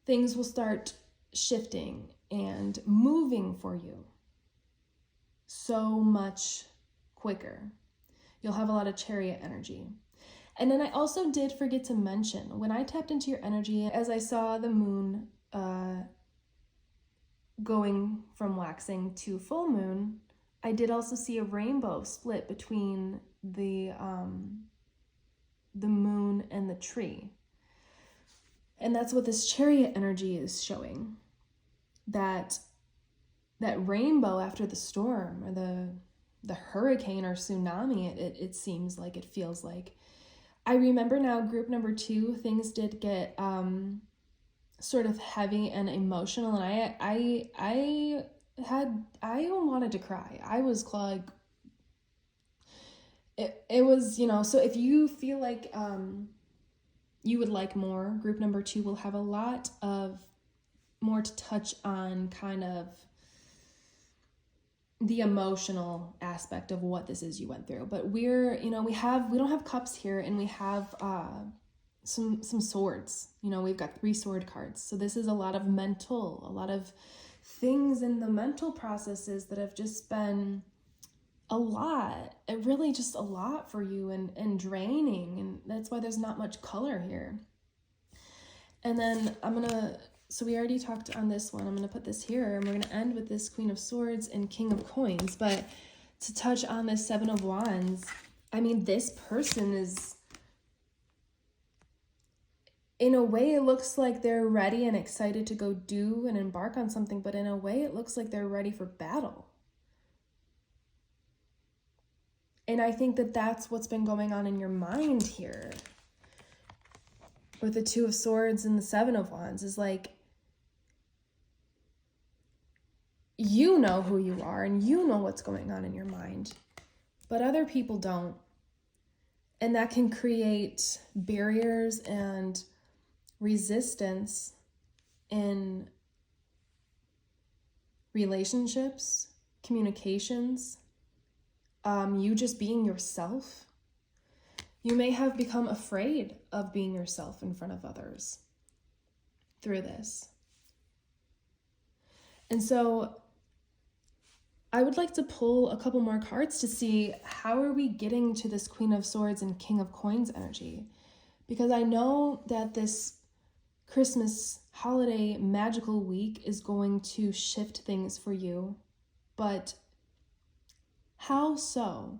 things will start shifting and moving for you so much quicker. You'll have a lot of Chariot energy. And then I also did forget to mention, when I tapped into your energy, as I saw the moon going from waxing to full moon, I did also see a rainbow split between the moon and the tree. And that's what this Chariot energy is showing. That rainbow after the storm, or the hurricane or tsunami, it seems like, it feels like. I remember now, group number 2, things did get sort of heavy and emotional, and I wanted to cry. I was like, it was, so if you feel like you would like more, group number 2 will have a lot of more to touch on, kind of the emotional aspect of what this is you went through. But we're, we don't have cups here, and we have some swords. We've got 3 sword cards. So this is a lot of mental, a lot of things in the mental processes that have just been a lot, really just a lot for you, and draining, and that's why there's not much color here. And then I'm gonna So we already talked on this one. I'm going to put this here, and we're going to end with this Queen of Swords and King of Coins. But to touch on this Seven of Wands, I mean, this person is, in a way, it looks like they're ready and excited to go do and embark on something, but in a way, it looks like they're ready for battle. And I think that that's what's been going on in your mind here with the Two of Swords and the Seven of Wands, is like, you know who you are and you know what's going on in your mind, but other people don't. And that can create barriers and resistance in relationships, communications, you just being yourself. You may have become afraid of being yourself in front of others through this. And so I would like to pull a couple more cards to see how are we getting to this Queen of Swords and King of Coins energy. Because I know that this Christmas holiday magical week is going to shift things for you. But how so?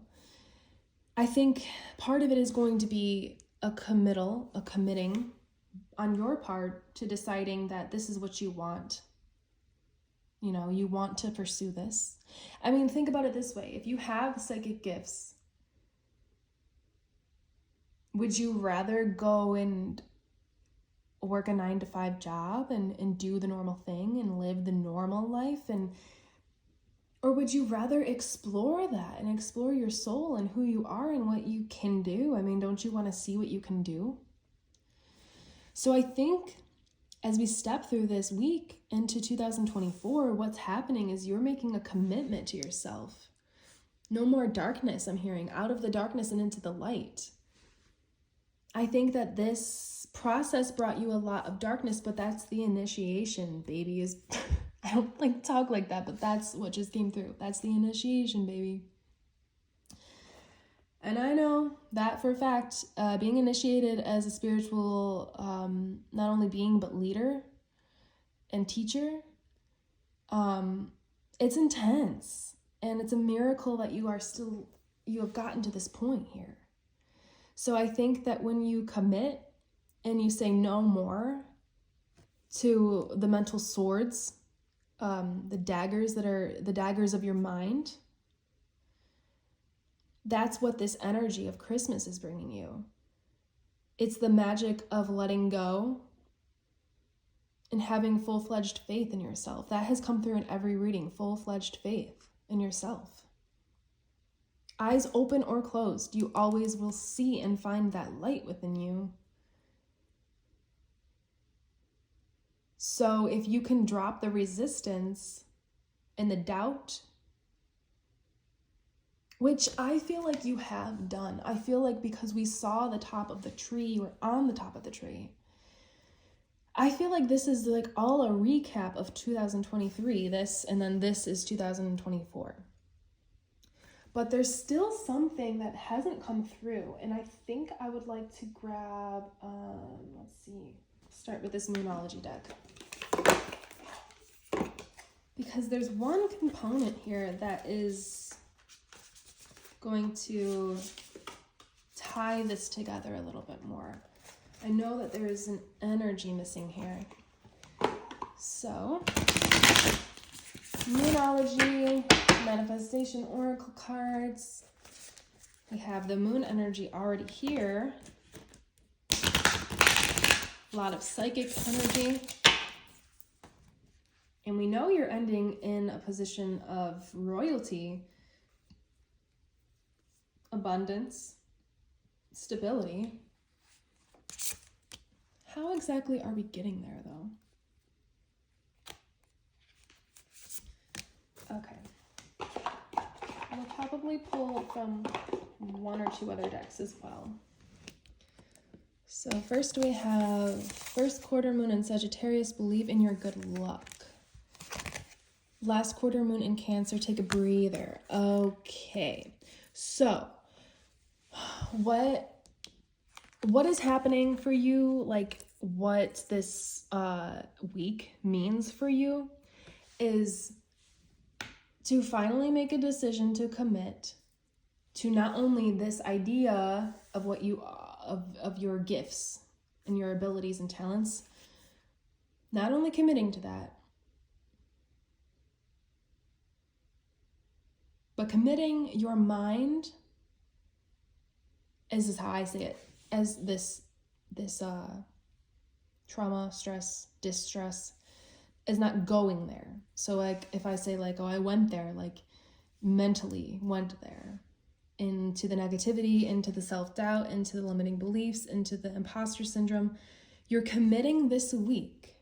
I think part of it is going to be a committing on your part to deciding that this is what you want. You know, you want to pursue this. I mean, think about it this way. If you have psychic gifts, would you rather go and work a 9-to-5 job and do the normal thing and live the normal life? Or would you rather explore that and explore your soul and who you are and what you can do? I mean, don't you want to see what you can do? So I think as we step through this week into 2024, what's happening is you're making a commitment to yourself. No more darkness, I'm hearing, out of the darkness and into the light. I think that this process brought you a lot of darkness, but that's the initiation, baby. Is I don't like to talk like that, but that's what just came through. That's the initiation, baby. And I know that for a fact, being initiated as a spiritual, not only being, but leader and teacher, it's intense. And it's a miracle that you have gotten to this point here. So I think that when you commit and you say no more to the mental swords, the daggers that are the daggers of your mind, that's what this energy of Christmas is bringing you. It's the magic of letting go and having full-fledged faith in yourself. That has come through in every reading, full-fledged faith in yourself. Eyes open or closed, you always will see and find that light within you. So if you can drop the resistance and the doubt, which I feel like you have done. I feel like because we saw the top of the tree, you were on the top of the tree. I feel like this is like all a recap of 2023, this, and then this is 2024. But there's still something that hasn't come through, and I think I would like to grab, let's see, start with this Moonology deck. Because there's one component here that is going to tie this together a little bit more. I know that there is an energy missing here. So, Moonology, Manifestation Oracle cards. We have the moon energy already here. A lot of psychic energy. And we know you're ending in a position of royalty, abundance, stability. How exactly are we getting there, though? Okay. I'll probably pull from one or two other decks as well. So first we have first quarter moon in Sagittarius, believe in your good luck. Last quarter moon in Cancer, take a breather. Okay. So what is happening for you? Like, what this week means for you is to finally make a decision to commit to not only this idea of what you of your gifts and your abilities and talents, not only committing to that, but committing your mind, as is how I say it, as this trauma, stress, distress is not going there. So like if I say like, oh, I went there, like mentally went there, into the negativity, into the self-doubt, into the limiting beliefs, into the imposter syndrome, you're committing this week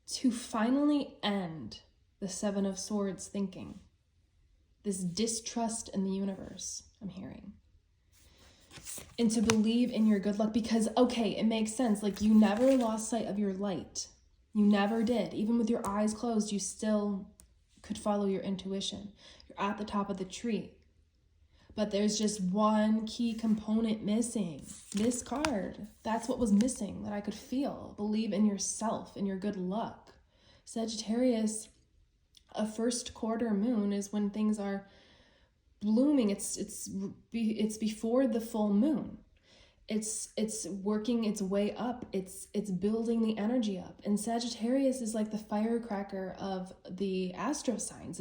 to finally end the Seven of Swords thinking, this distrust in the universe I'm hearing, and to believe in your good luck. Because, okay, it makes sense. Like, you never lost sight of your light. You never did. Even with your eyes closed, you still could follow your intuition. You're at the top of the tree. But there's just one key component missing. This card. That's what was missing, that I could feel. Believe in yourself, in your good luck. Sagittarius, a first quarter moon is when things are blooming. It's before the full moon. It's working its way up. It's building the energy up. And Sagittarius is like the firecracker of the astro signs.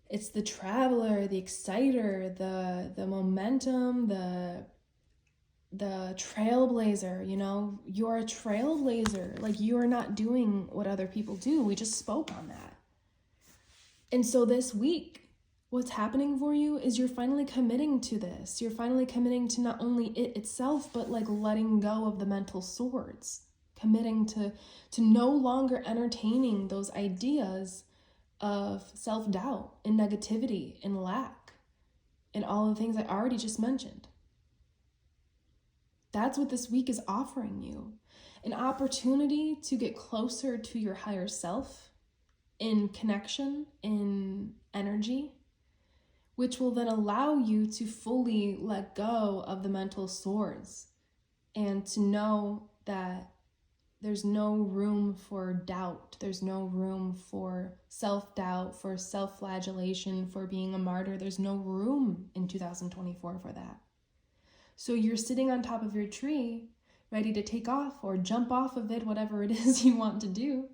It's the traveler, the exciter, the momentum, the trailblazer. You know, you're a trailblazer. Like, you are not doing what other people do. We just spoke on that. And so this week, what's happening for you is you're finally committing to this. You're finally committing to not only it itself, but like letting go of the mental swords, committing to no longer entertaining those ideas of self-doubt and negativity and lack and all the things I already just mentioned. That's what this week is offering you. An opportunity to get closer to your higher self in connection, in energy, which will then allow you to fully let go of the mental swords and to know that there's no room for doubt. There's no room for self-doubt, for self-flagellation, for being a martyr. There's no room in 2024 for that. So you're sitting on top of your tree, ready to take off or jump off of it, whatever it is you want to do.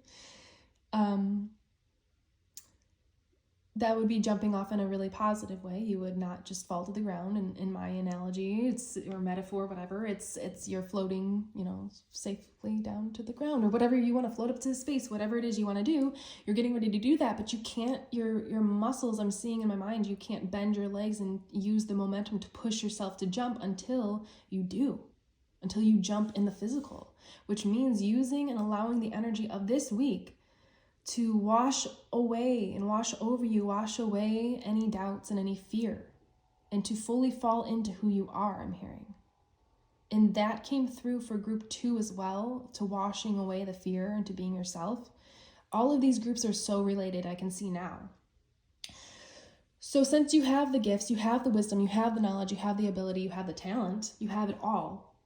That would be jumping off in a really positive way. You would not just fall to the ground. In my analogy, or metaphor, whatever, it's you're floating, you know, safely down to the ground, or whatever you want to float up to space, whatever it is you want to do. You're getting ready to do that, but you can't. Your muscles, I'm seeing in my mind, you can't bend your legs and use the momentum to push yourself to jump until you jump in the physical, which means using and allowing the energy of this week to wash away and wash over you, wash away any doubts and any fear, and to fully fall into who you are, I'm hearing. And that came through for group 2 as well, to washing away the fear and to being yourself. All of these groups are so related, I can see now. So since you have the gifts, you have the wisdom, you have the knowledge, you have the ability, you have the talent, you have it all.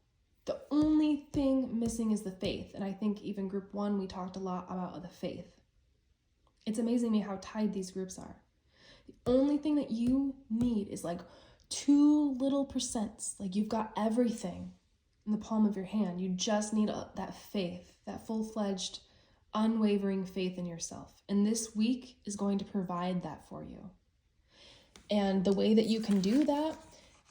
The only thing missing is the faith. And I think even group 1, we talked a lot about the faith. It's amazing me how tied these groups are. The only thing that you need is like 2 little percents. Like, you've got everything in the palm of your hand. You just need that faith, that full-fledged, unwavering faith in yourself. And this week is going to provide that for you. And the way that you can do that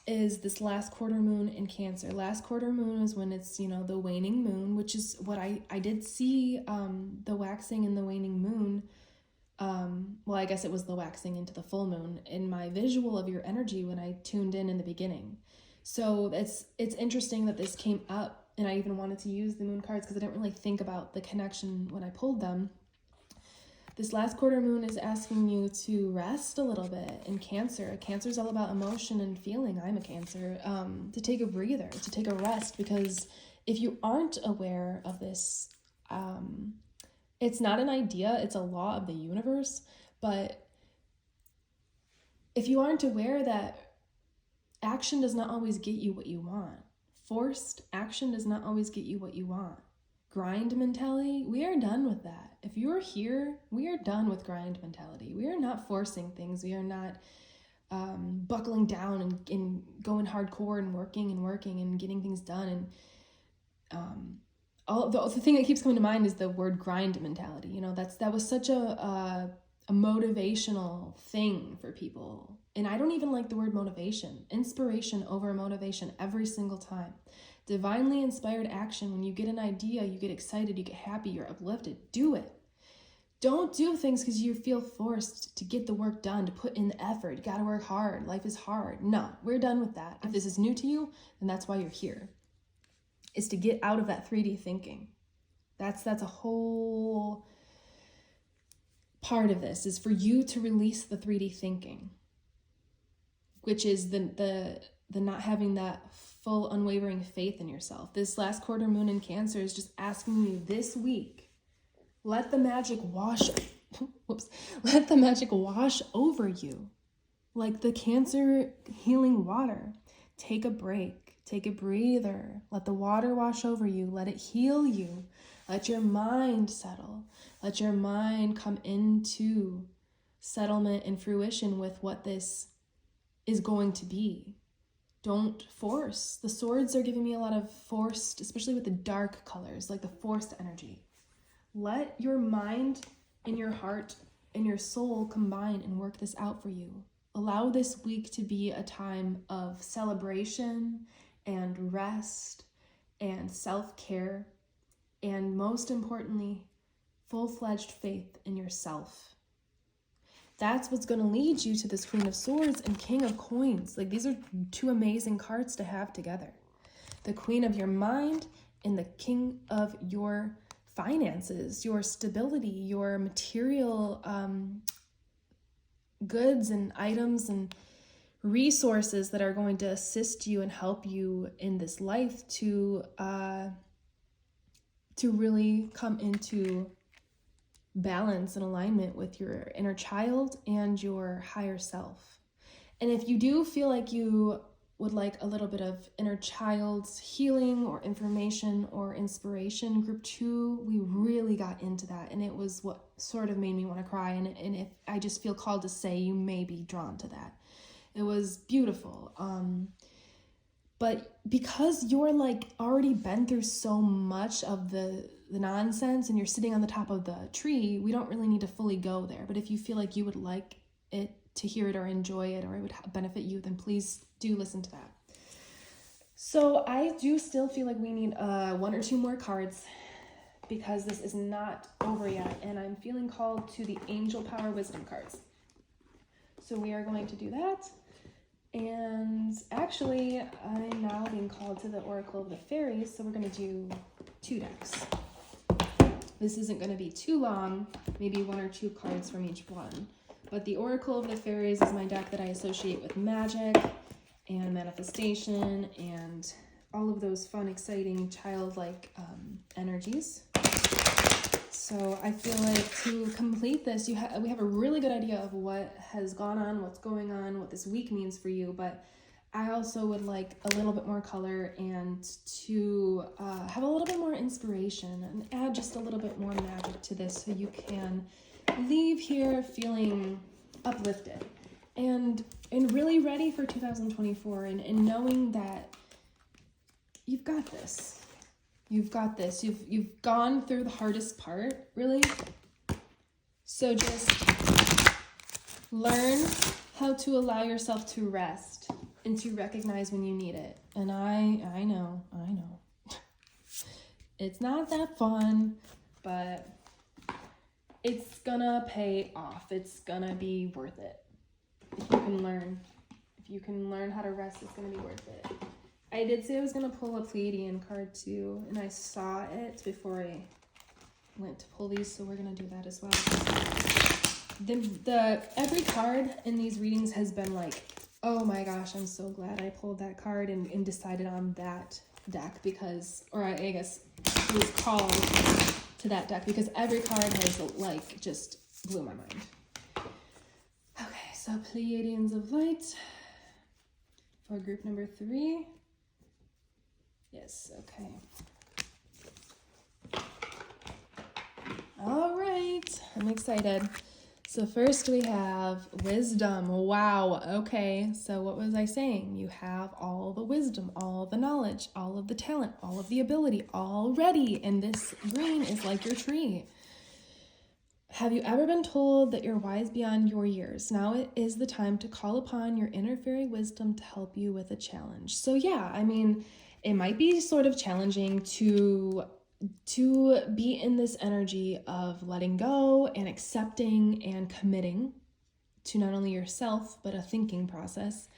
is this last quarter moon in Cancer. Last quarter moon is when it's, you know, the waning moon, which is what I did see, the waxing and the waning moon. Well, I guess it was the waxing into the full moon in my visual of your energy when I tuned in the beginning. So it's interesting that this came up, and I even wanted to use the moon cards because I didn't really think about the connection when I pulled them. This last quarter moon is asking you to rest a little bit in Cancer. Cancer is all about emotion and feeling. I'm a Cancer. To take a breather, to take a rest, because if you aren't aware of this, it's not an idea, it's a law of the universe. But if you aren't aware that action does not always get you what you want, forced action does not always get you what you want. Grind mentality, we are done with that. If you're here, we are done with grind mentality. We are not forcing things. We are not buckling down and going hardcore and working and getting things done. And the thing that keeps coming to mind is the word grind mentality. You know, that was such a motivational thing for people. And I don't even like the word motivation. Inspiration over motivation every single time. Divinely inspired action. When you get an idea, you get excited, you get happy, you're uplifted. Do it. Don't do things because you feel forced to get the work done, to put in the effort. You gotta work hard. Life is hard. No, we're done with that. If this is new to you, then that's why you're here. Is to get out of that 3D thinking. That's a whole part of this, is for you to release the 3D thinking, which is the not having that full unwavering faith in yourself. This last quarter moon in Cancer is just asking you this week, let the magic wash over you. Like the Cancer healing water. Take a break, take a breather, let the water wash over you, let it heal you. Let your mind settle. Let your mind come into settlement and fruition with what this is going to be. Don't force. The swords are giving me a lot of forced, especially with the dark colors, like the forced energy. Let your mind and your heart and your soul combine and work this out for you. Allow this week to be a time of celebration and rest and self-care, and most importantly, full-fledged faith in yourself. That's what's going to lead you to this Queen of Swords and King of Coins. Like, these are two amazing cards to have together. The Queen of your mind and the King of your finances, your stability, your material goods and items and resources that are going to assist you and help you in this life to really come into balance and alignment with your inner child and your higher self. And if you do feel like you would like a little bit of inner child's healing or information or inspiration, group 2, we really got into that, and it was what sort of made me want to cry. And if I just feel called to say, you may be drawn to that. It was beautiful. But because you're like already been through so much of the nonsense and you're sitting on the top of the tree, we don't really need to fully go there. But if you feel like you would like it to hear it or enjoy it, or it would benefit you, then please do listen to that. So I do still feel like we need 1 or 2 more cards, because this is not over yet, and I'm feeling called to the Angel Power Wisdom cards. So we are going to do that. And actually, I'm now being called to the Oracle of the Fairies, so we're going to do 2 decks. This isn't going to be too long, maybe 1 or 2 cards from each one. But the Oracle of the Fairies is my deck that I associate with magic and manifestation and all of those fun, exciting, childlike energies. So I feel like to complete this, we have a really good idea of what has gone on, what's going on, what this week means for you, but I also would like a little bit more color and to have a little bit more inspiration and add just a little bit more magic to this, so you can leave here feeling uplifted and really ready for 2024 and knowing that you've got this. You've got this. You've gone through the hardest part, really. So just learn how to allow yourself to rest and to recognize when you need it. And I know. It's not that fun, but it's gonna pay off. It's gonna be worth it. If you can learn how to rest, it's gonna be worth it. I did say I was gonna pull a Pleiadian card too, and I saw it before I went to pull these, so we're gonna do that as well. Every card in these readings has been like, oh my gosh, I'm so glad I pulled that card and decided on that deck, because, or I guess it was called to that deck, because every card has like just blew my mind. Okay, so Pleiadians of Light for group number 3. Yes, okay. All right, I'm excited. So first we have wisdom. Wow, okay. So what was I saying? You have all the wisdom, all the knowledge, all of the talent, all of the ability already. And this green is like your tree. Have you ever been told that you're wise beyond your years? Now it is the time to call upon your inner fairy wisdom to help you with a challenge. So yeah, I mean, it might be sort of challenging to be in this energy of letting go and accepting and committing to not only yourself, but a thinking process.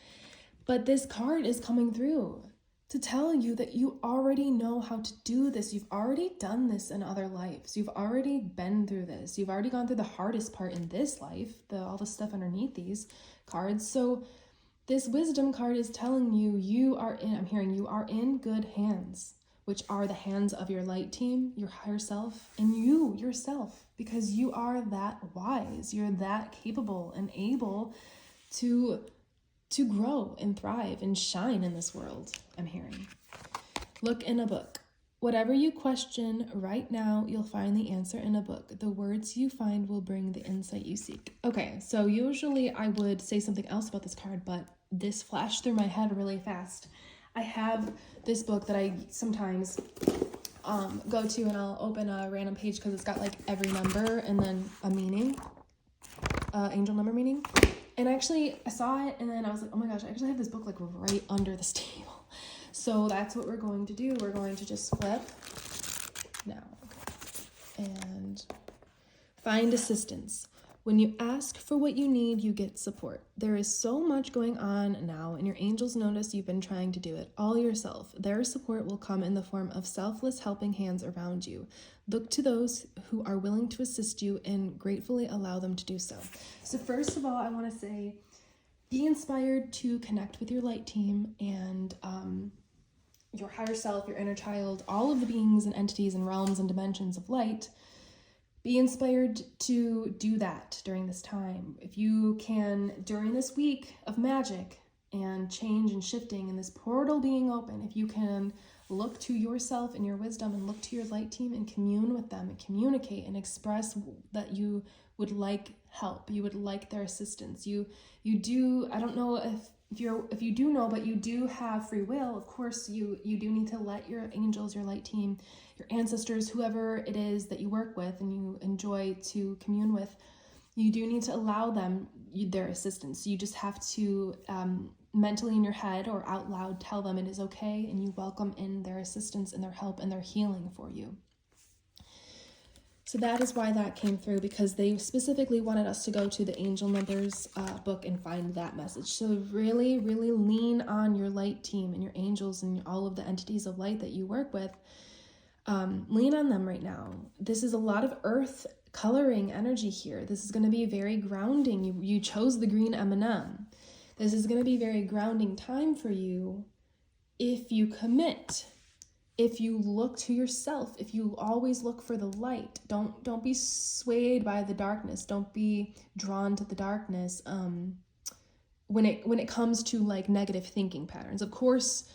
But this card is coming through to tell you that you already know how to do this. You've already done this in other lives. You've already been through this. You've already gone through the hardest part in this life, all the stuff underneath these cards. So this wisdom card is telling you you are in good hands, which are the hands of your light team, your higher self, and you yourself, because you are that wise. You're that capable and able to grow and thrive and shine in this world, I'm hearing. Look in a book. Whatever you question right now, you'll find the answer in a book. The words you find will bring the insight you seek. Okay, so usually I would say something else about this card, but this flashed through my head really fast. I have this book that I sometimes go to, and I'll open a random page because it's got like every number and then a meaning, angel number meaning. And actually, I saw it, and then I was like, oh my gosh, I actually have this book like right under this table. So that's what we're going to do. We're going to just flip now, okay, and find assistance. When you ask for what you need, you get support. There is so much going on now, and your angels notice you've been trying to do it all yourself. Their support will come in the form of selfless helping hands around you. Look to those who are willing to assist you and gratefully allow them to do so. So first of all, I want to say, be inspired to connect with your light team and your higher self, your inner child, all of the beings and entities and realms and dimensions of light. Be inspired to do that during this time. If you can, during this week of magic and change and shifting and this portal being open, if you can look to yourself and your wisdom and look to your light team and commune with them and communicate and express that you would like help, you would like their assistance. You do, I don't know if you do know, but you do have free will. Of course, you do need to let your angels, your light team, your ancestors, whoever it is that you work with and you enjoy to commune with, you do need to allow them their assistance. You just have to mentally in your head or out loud tell them it is okay, and you welcome in their assistance and their help and their healing for you. So that is why that came through, because they specifically wanted us to go to the Angel Numbers book and find that message. So really, really lean on your light team and your angels and all of the entities of light that you work with. Lean on them right now. This is a lot of earth coloring energy here. This is going to be very grounding. You chose the green M&M. This is going to be very grounding time for you if you commit. If you look to yourself, if you always look for the light, don't be swayed by the darkness. Don't be drawn to the darkness when it comes to like negative thinking patterns. Of course,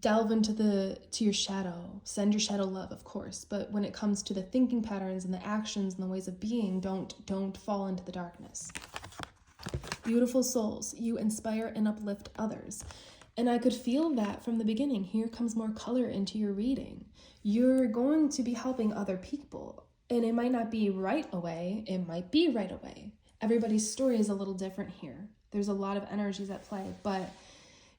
delve into your shadow, send your shadow love, of course. But when it comes to the thinking patterns and the actions and the ways of being, don't fall into the darkness. Beautiful souls, you inspire and uplift others. And I could feel that from the beginning. Here comes more color into your reading. You're going to be helping other people. And it might not be right away. It might be right away. Everybody's story is a little different here. There's a lot of energies at play, but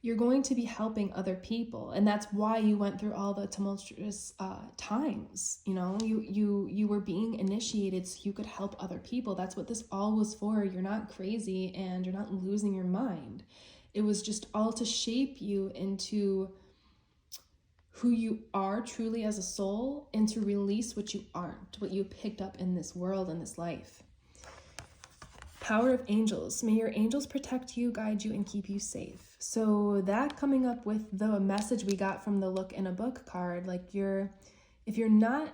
you're going to be helping other people. And that's why you went through all the tumultuous times. You know, you were being initiated so you could help other people. That's what this all was for. You're not crazy and you're not losing your mind. It was just all to shape you into who you are truly as a soul and to release what you aren't, what you picked up in this world and this life. Power of angels. May your angels protect you, guide you, and keep you safe. So that coming up with the message we got from the look in a book card, like if you're not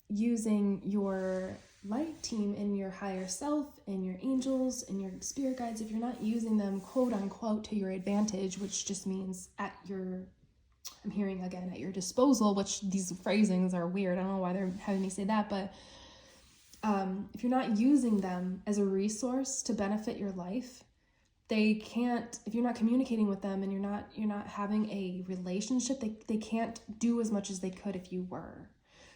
using your light team and your higher self and your angels and your spirit guides, if you're not using them quote unquote to your advantage, which just means at your I'm hearing again at your disposal, which these phrasings are weird. I don't know why they're having me say that, but if you're not using them as a resource to benefit your life, they can't, if you're not communicating with them and you're not having a relationship, they can't do as much as they could if you were.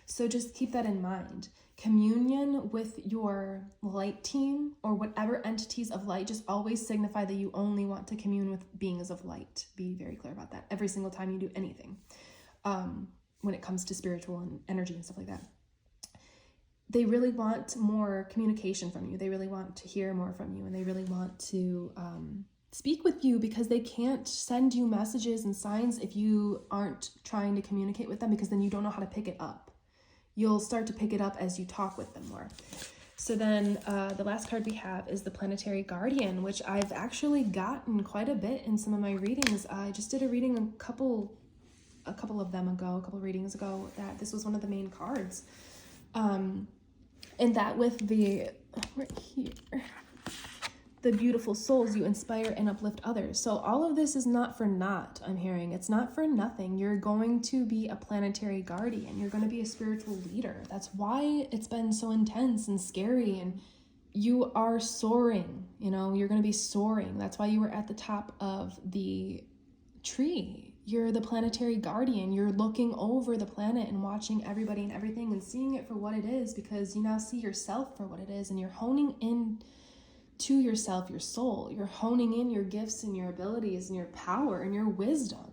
So just keep that in mind. Communion with your light team or whatever entities of light, just always signify that you only want to commune with beings of light. Be very clear about that every single time you do anything when it comes to spiritual and energy and stuff like that. They really want more communication from you. They really want to hear more from you, and they really want to speak with you, because they can't send you messages and signs if you aren't trying to communicate with them, because then you don't know how to pick it up. You'll start to pick it up as you talk with them more. So then the last card we have is the Planetary Guardian, which I've actually gotten quite a bit in some of my readings. I just did a reading a couple readings ago, that this was one of the main cards. And that with the, right here, the beautiful souls, you inspire and uplift others. So all of this is not for naught, I'm hearing. It's not for nothing. You're going to be a planetary guardian. You're going to be a spiritual leader. That's why it's been so intense and scary, and you are soaring, you know, you're going to be soaring. That's why you were at the top of the tree. You're the planetary guardian. You're looking over the planet and watching everybody and everything and seeing it for what it is, because you now see yourself for what it is, and you're honing in to yourself, your soul. You're honing in your gifts and your abilities and your power and your wisdom.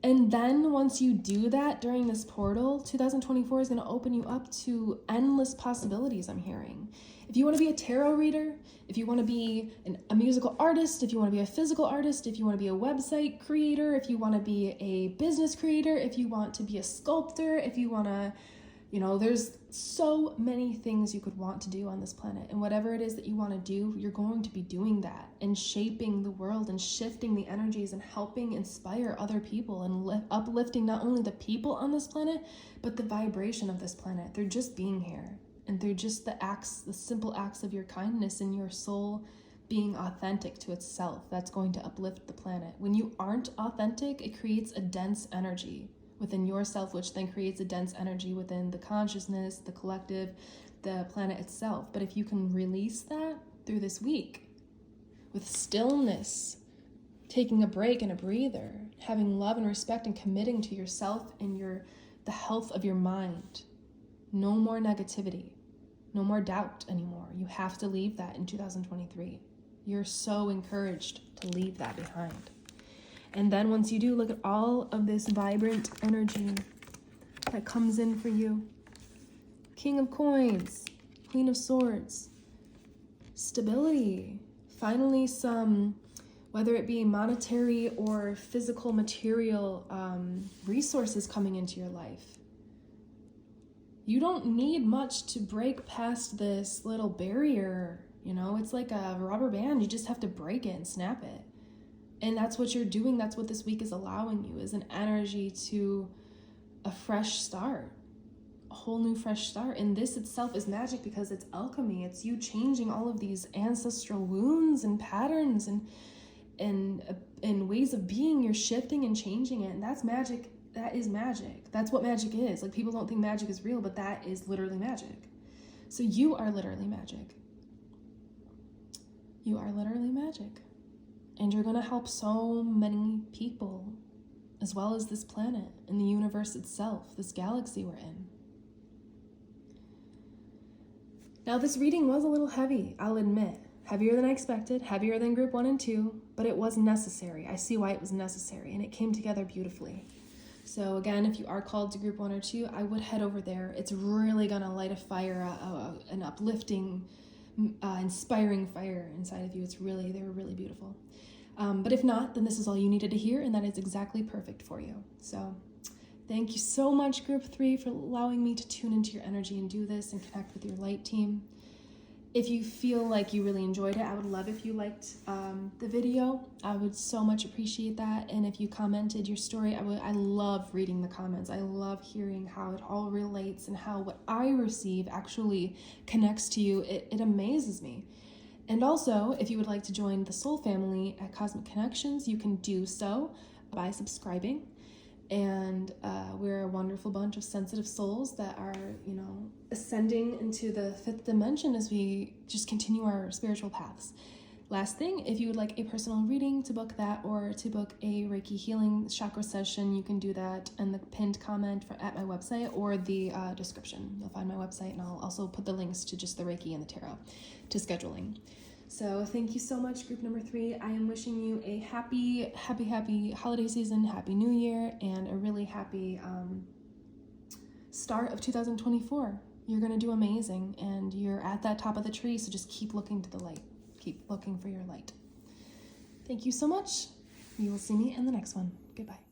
And then once you do that during this portal, 2024 is going to open you up to endless possibilities, I'm hearing. If you want to be a tarot reader, if you want to be a musical artist, if you want to be a physical artist, if you want to be a website creator, if you want to be a business creator, if you want to be a sculptor, if you want to, you know, there's so many things you could want to do on this planet. And whatever it is that you want to do, you're going to be doing that and shaping the world and shifting the energies and helping inspire other people and uplifting not only the people on this planet, but the vibration of this planet. They're just being here. And they're just the simple acts of your kindness and your soul being authentic to itself. That's going to uplift the planet. When you aren't authentic, it creates a dense energy within yourself, which then creates a dense energy within the consciousness, the collective, the planet itself. But if you can release that through this week with stillness, taking a break and a breather, having love and respect and committing to yourself and the health of your mind, no more negativity. No more doubt anymore. You have to leave that in 2023. You're so encouraged to leave that behind. And then once you do, look at all of this vibrant energy that comes in for you. King of Coins, Queen of Swords, stability. Finally some, whether it be monetary or physical material resources coming into your life. You don't need much to break past this little barrier, you know, it's like a rubber band. You just have to break it and snap it. And that's what you're doing. That's what this week is allowing you, is an energy to a fresh start, a whole new fresh start. And this itself is magic because it's alchemy. It's you changing all of these ancestral wounds and patterns and ways of being. You're shifting and changing it. And that's magic. That is magic. That's what magic is. Like, people don't think magic is real, but that is literally magic. So you are literally magic. You are literally magic. And you're going to help so many people, as well as this planet and the universe itself, this galaxy we're in. Now, this reading was a little heavy, I'll admit. Heavier than I expected, heavier than group 1 and 2, but it was necessary. I see why it was necessary, and it came together beautifully. So again, if you are called to group 1 or 2, I would head over there. It's really going to light a fire, an uplifting, inspiring fire inside of you. They were really beautiful. But if not, then this is all you needed to hear, and that is exactly perfect for you. So thank you so much, group 3, for allowing me to tune into your energy and do this and connect with your light team. If you feel like you really enjoyed it, I would love if you liked the video. I would so much appreciate that. And if you commented your story, I love reading the comments. I love hearing how it all relates and how what I receive actually connects to you. It amazes me. And also, if you would like to join the soul family at Cosmic Connections, you can do so. by subscribing. And we're a wonderful bunch of sensitive souls that are, ascending into the 5th dimension as we just continue our spiritual paths. Last thing, if you would like a personal reading, to book that or to book a Reiki healing chakra session, you can do that in the pinned comment at my website or the description. You'll find my website, and I'll also put the links to just the Reiki and the tarot to scheduling. So thank you so much, group number 3. I am wishing you a happy holiday season, happy new year, and a really happy start of 2024. You're going to do amazing, and you're at that top of the tree, so just keep looking to the light. Keep looking for your light. Thank you so much. You will see me in the next one. Goodbye.